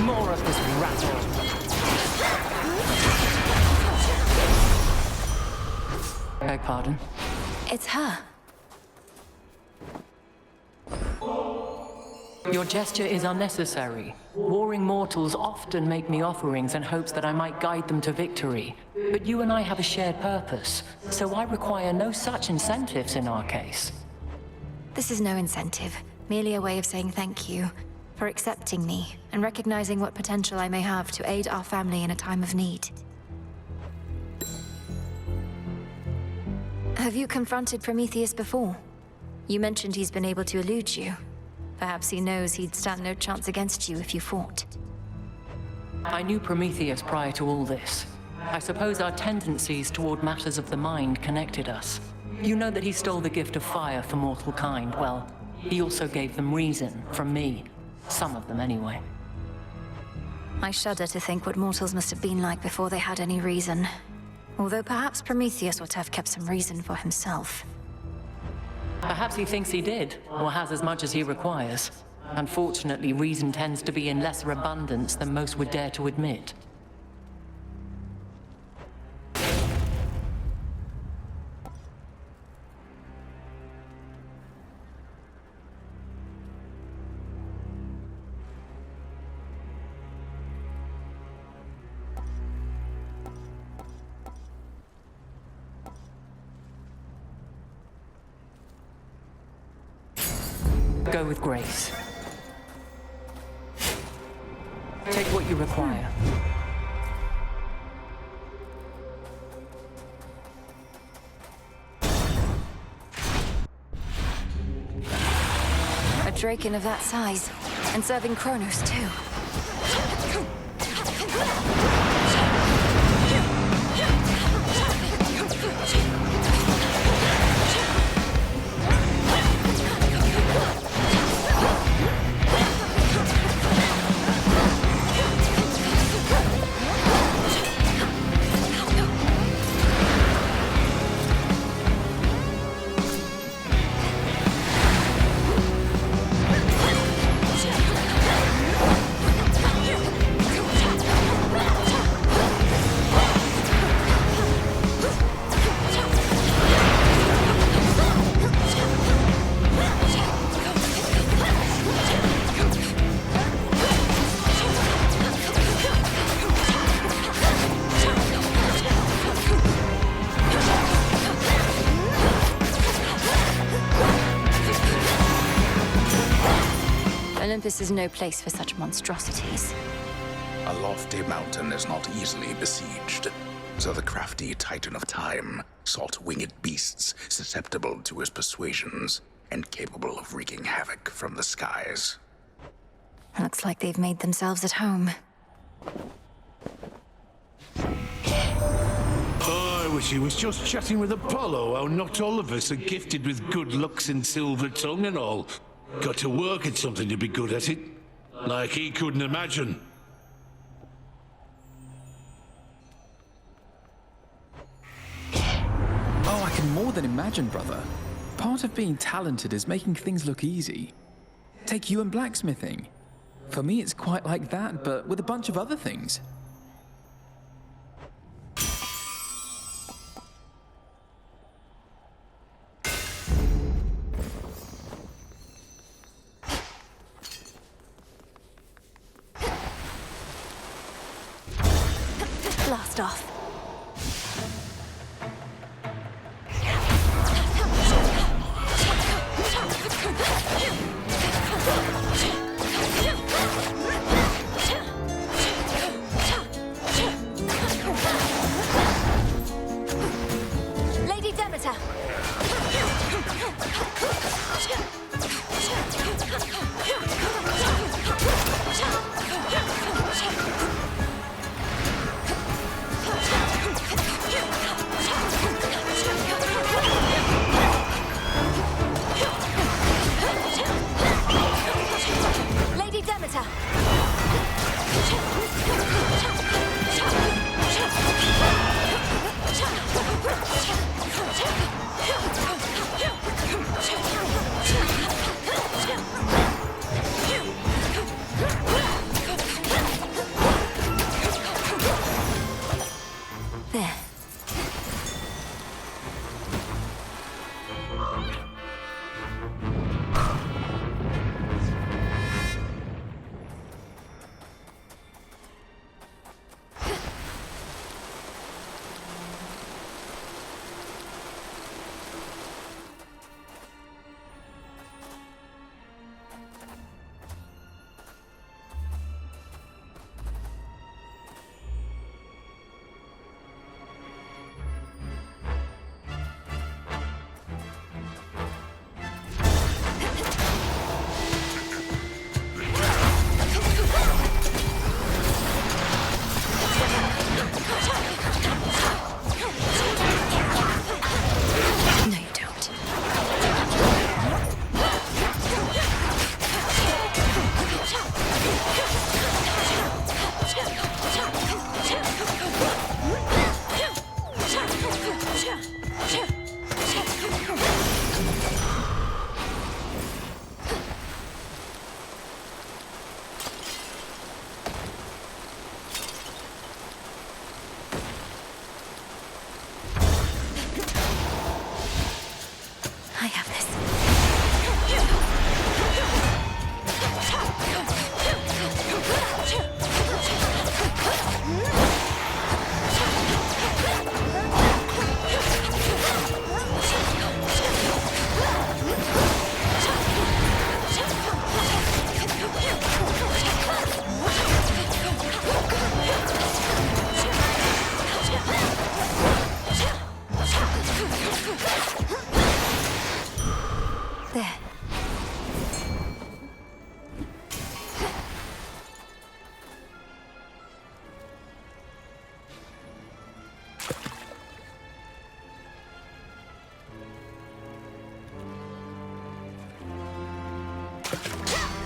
More of this rattle. Beg pardon? It's her. Your gesture is unnecessary. Warring mortals often make me offerings in hopes that I might guide them to victory. But you and I have a shared purpose, so I require no such incentives in our case. This is no incentive, merely a way of saying thank you for accepting me and recognizing what potential I may have to aid our family in a time of need. Have you confronted Prometheus before? You mentioned he's been able to elude you. Perhaps he knows he'd stand no chance against you if you fought. I knew Prometheus prior to all this. I suppose our tendencies toward matters of the mind connected us. You know that he stole the gift of fire for mortal kind. Well, he also gave them reason from me. Some of them, anyway. I shudder to think what mortals must have been like before they had any reason. Although perhaps Prometheus ought to have kept some reason for himself. Perhaps he thinks he did, or has as much as he requires. Unfortunately, reason tends to be in lesser abundance than most would dare to admit. Go with grace. Take what you require. A Draken of that size, and serving Kronos too. Olympus is no place for such monstrosities. A lofty mountain is not easily besieged, so the crafty Titan of Time sought winged beasts susceptible to his persuasions and capable of wreaking havoc from the skies. Looks like they've made themselves at home. I wish he was just chatting with Apollo, how not all of us are gifted with good looks and silver tongue and all. Got to work at something to be good at it. Like he couldn't imagine. Oh, I can more than imagine, brother. Part of being talented is making things look easy. Take you and blacksmithing. For me, it's quite like that, but with a bunch of other things. Blast off. Lady Demeter!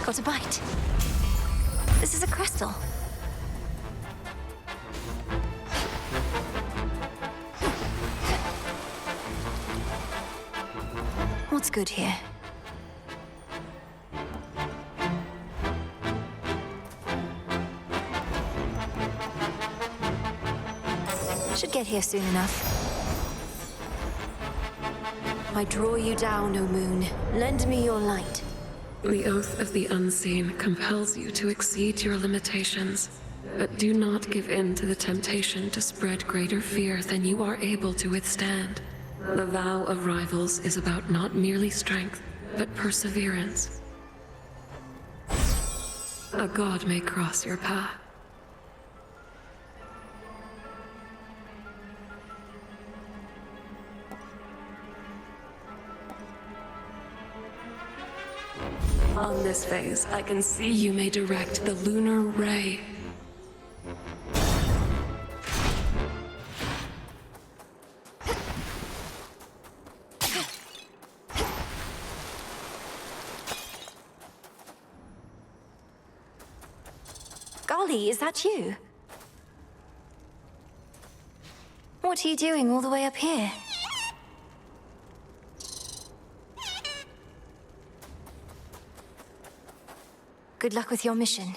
Got a bite. This is a crystal. What's good here? Should get here soon enough. I draw you down, O moon. Lend me your light. The oath of the unseen compels you to exceed your limitations, but do not give in to the temptation to spread greater fear than you are able to withstand. The vow of rivals is about not merely strength, but perseverance. A god may cross your path. On this phase, I can see you may direct the lunar ray. Golly, is that you? What are you doing all the way up here? Good luck with your mission.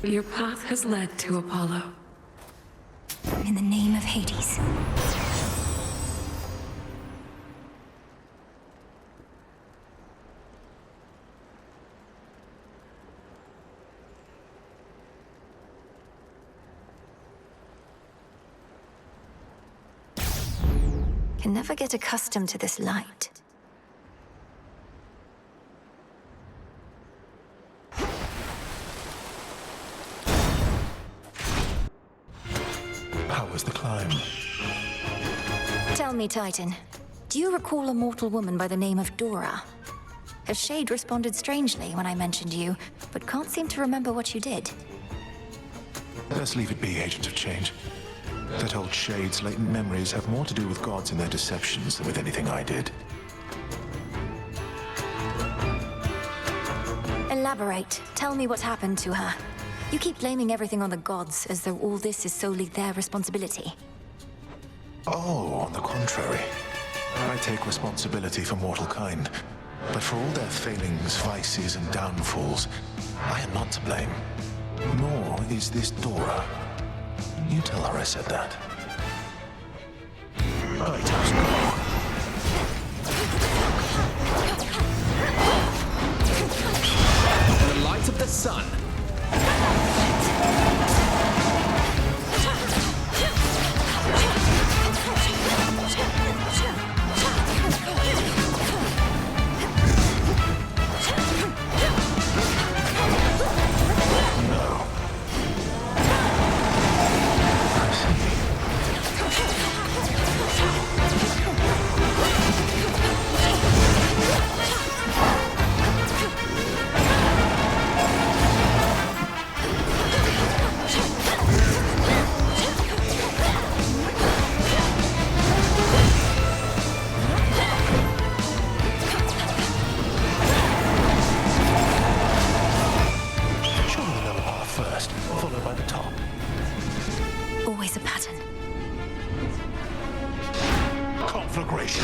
Your path has led to Apollo. In the name of Hades. Can never get accustomed to this light. How was the climb? Tell me, Titan, do you recall a mortal woman by the name of Dora? Her shade responded strangely when I mentioned you, but can't seem to remember what you did. Let's leave it be, Agent of Change. That old shade's latent memories have more to do with gods and their deceptions than with anything I did. Elaborate. Tell me what happened to her. You keep blaming everything on the gods, as though all this is solely their responsibility. Oh, on the contrary. I take responsibility for mortal kind. But for all their failings, vices, and downfalls, I am not to blame. Nor is this Dora. You tell her I said that. Right, The light of the sun. Always a pattern. conflagration.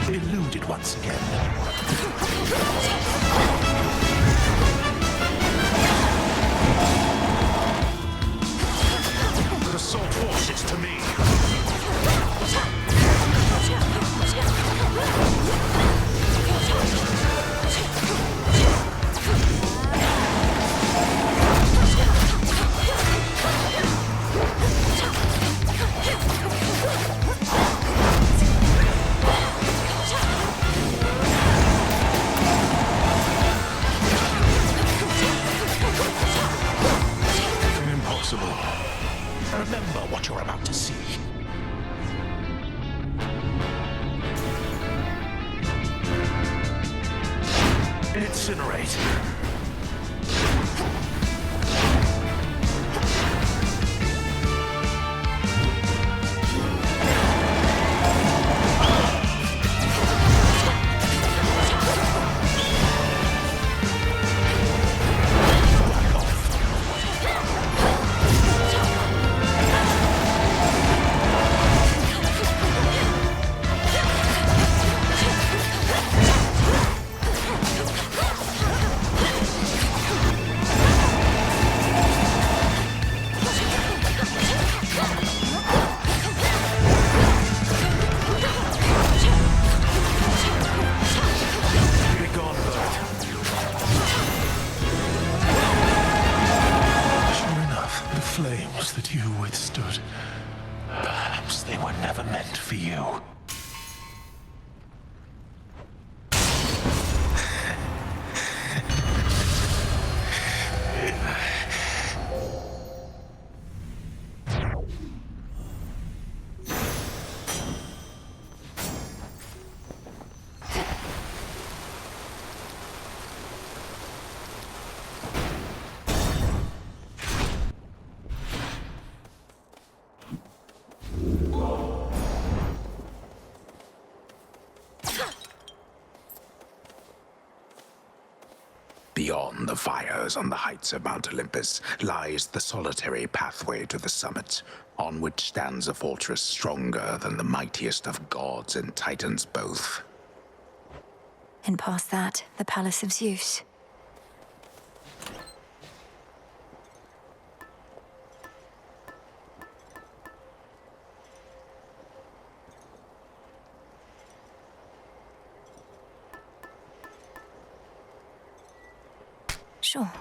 Eluded once again. The salt forces to me. Incinerate. Flames that you withstood. Perhaps they were never meant for you. Beyond the fires on the heights of Mount Olympus lies the solitary pathway to the summit, on which stands a fortress stronger than the mightiest of gods and titans both. And past that, the Palace of Zeus. Sure.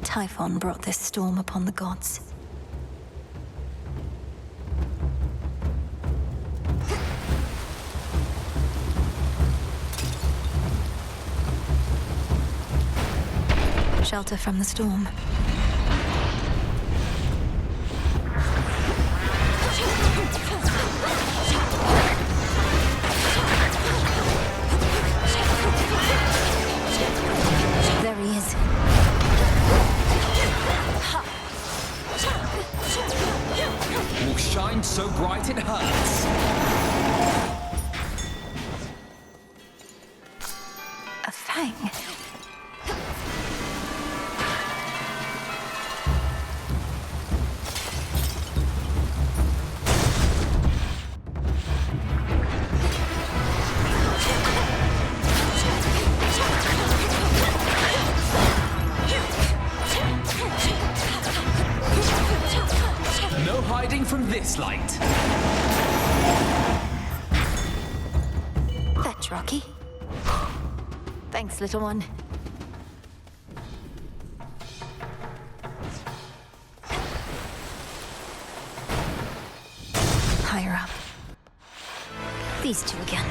Typhon brought this storm upon the gods. Shelter from the storm. There he is. Will shine so bright it hurts. A fang. No hiding from this light. Fetch, Rocky. Thanks, little one. Higher up. These two again.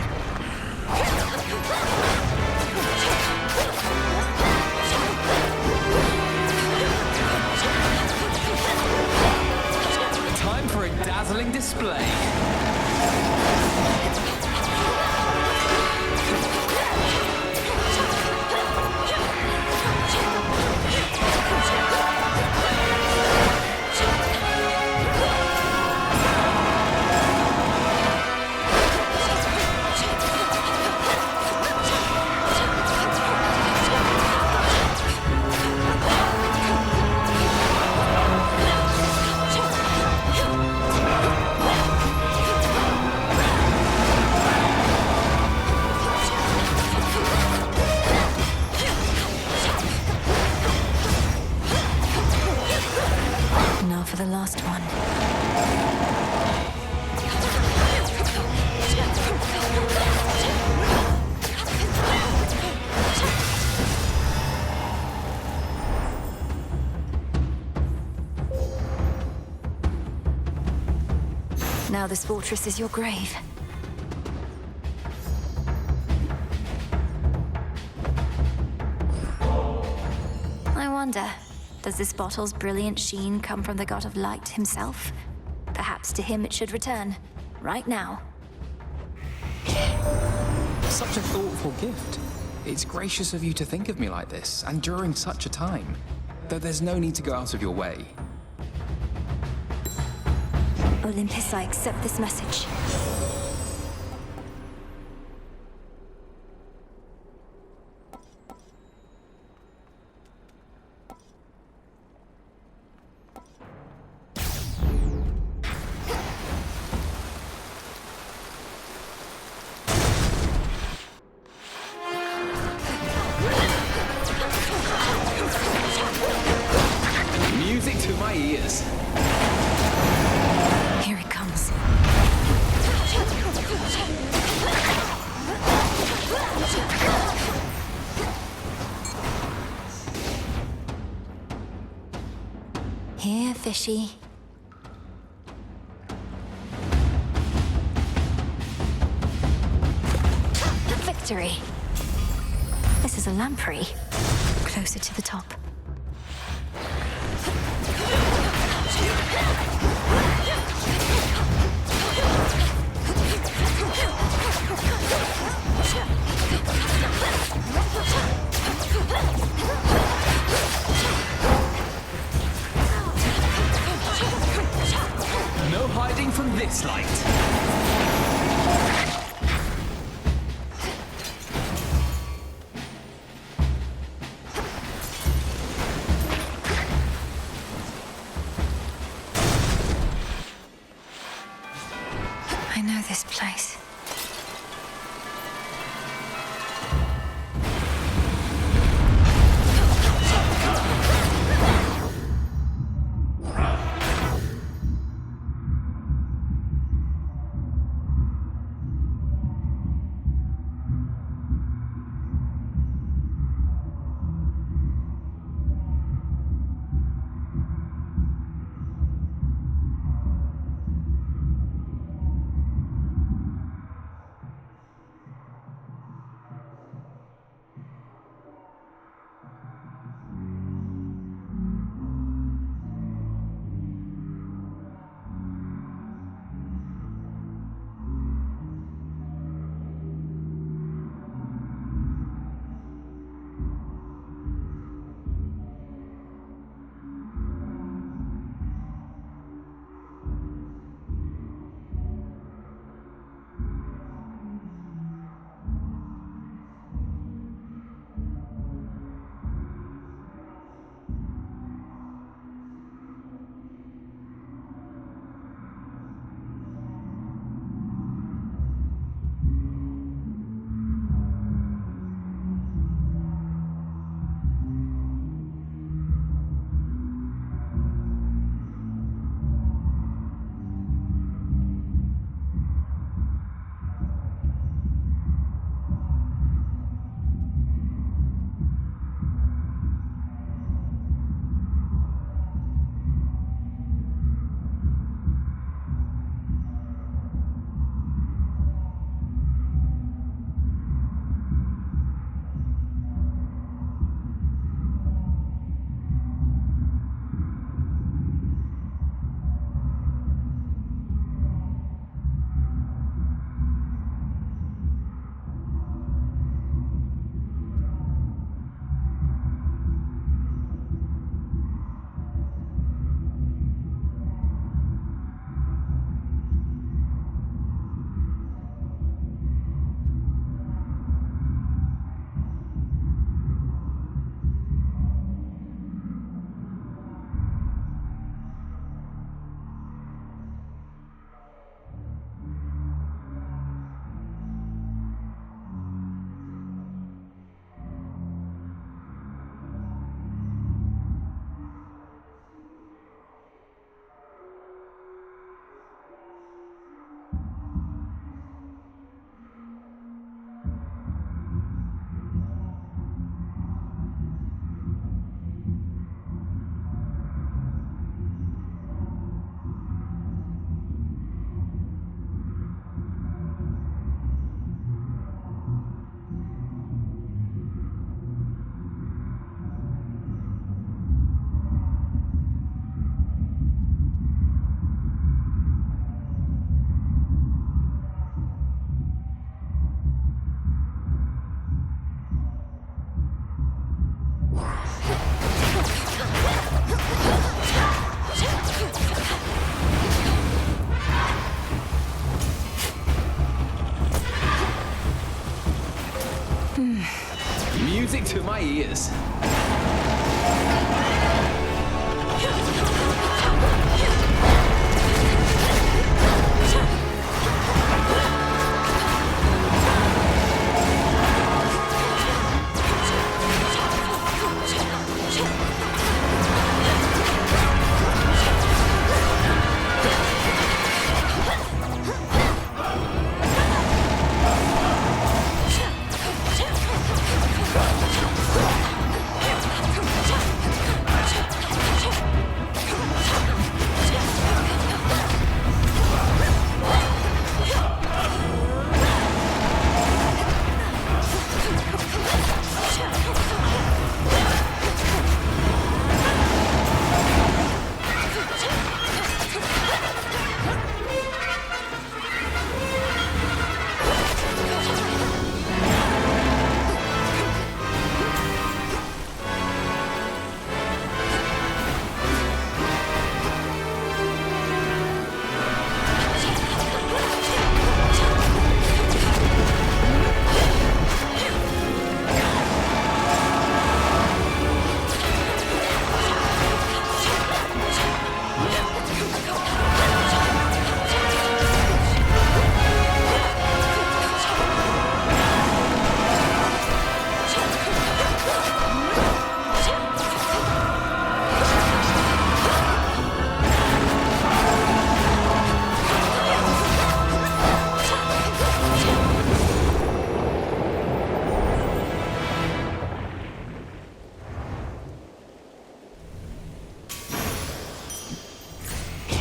Time for a dazzling display. now this fortress is your grave. I wonder, does this bottle's brilliant sheen come from the god of light himself? Perhaps to him it should return, right now. Such a thoughtful gift. It's gracious of you to think of me like this, and during such a time. Though there's no need to go out of your way. Olympus, I accept this message. Music to my ears. Here it comes. Here, fishy. Victory. This is a lamprey. Closer to the top. No hiding from this light. Music to my ears.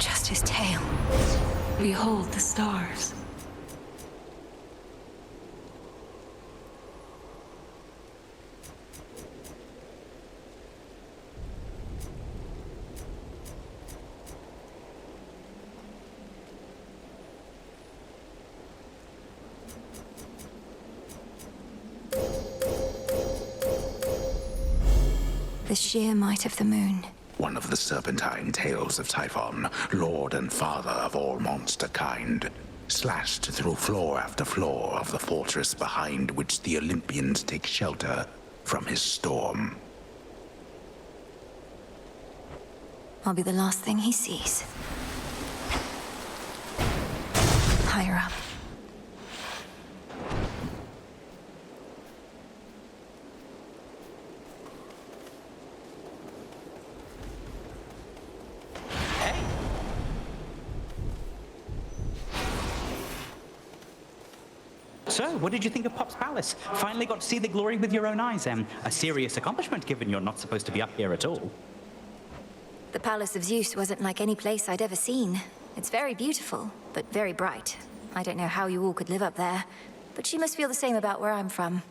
Just his tail. Behold the stars. The sheer might of the moon. One of the serpentine tails of Typhon, lord and father of all monster kind, slashed through floor after floor of the fortress behind which the Olympians take shelter from his storm. I'll be the last thing he sees. Higher up. So, what did you think of Pop's Palace? Finally got to see the glory with your own eyes, a serious accomplishment given you're not supposed to be up here at all. The Palace of Zeus wasn't like any place I'd ever seen. It's very beautiful, but very bright. I don't know how you all could live up there, but you must feel the same about where I'm from.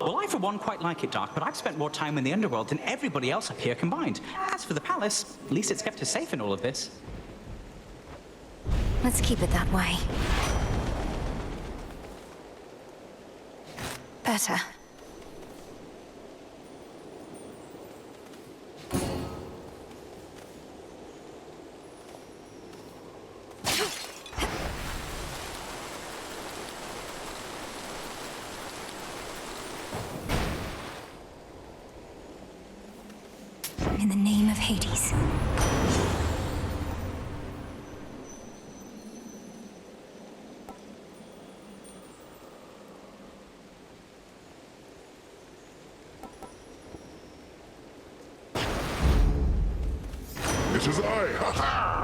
Well, I for one quite like it dark, but I've spent more time in the underworld than everybody else up here combined. As for the palace, at least it's kept us safe in all of this. Let's keep it that way. Better. In the name of Hades. It is I, ha-ha!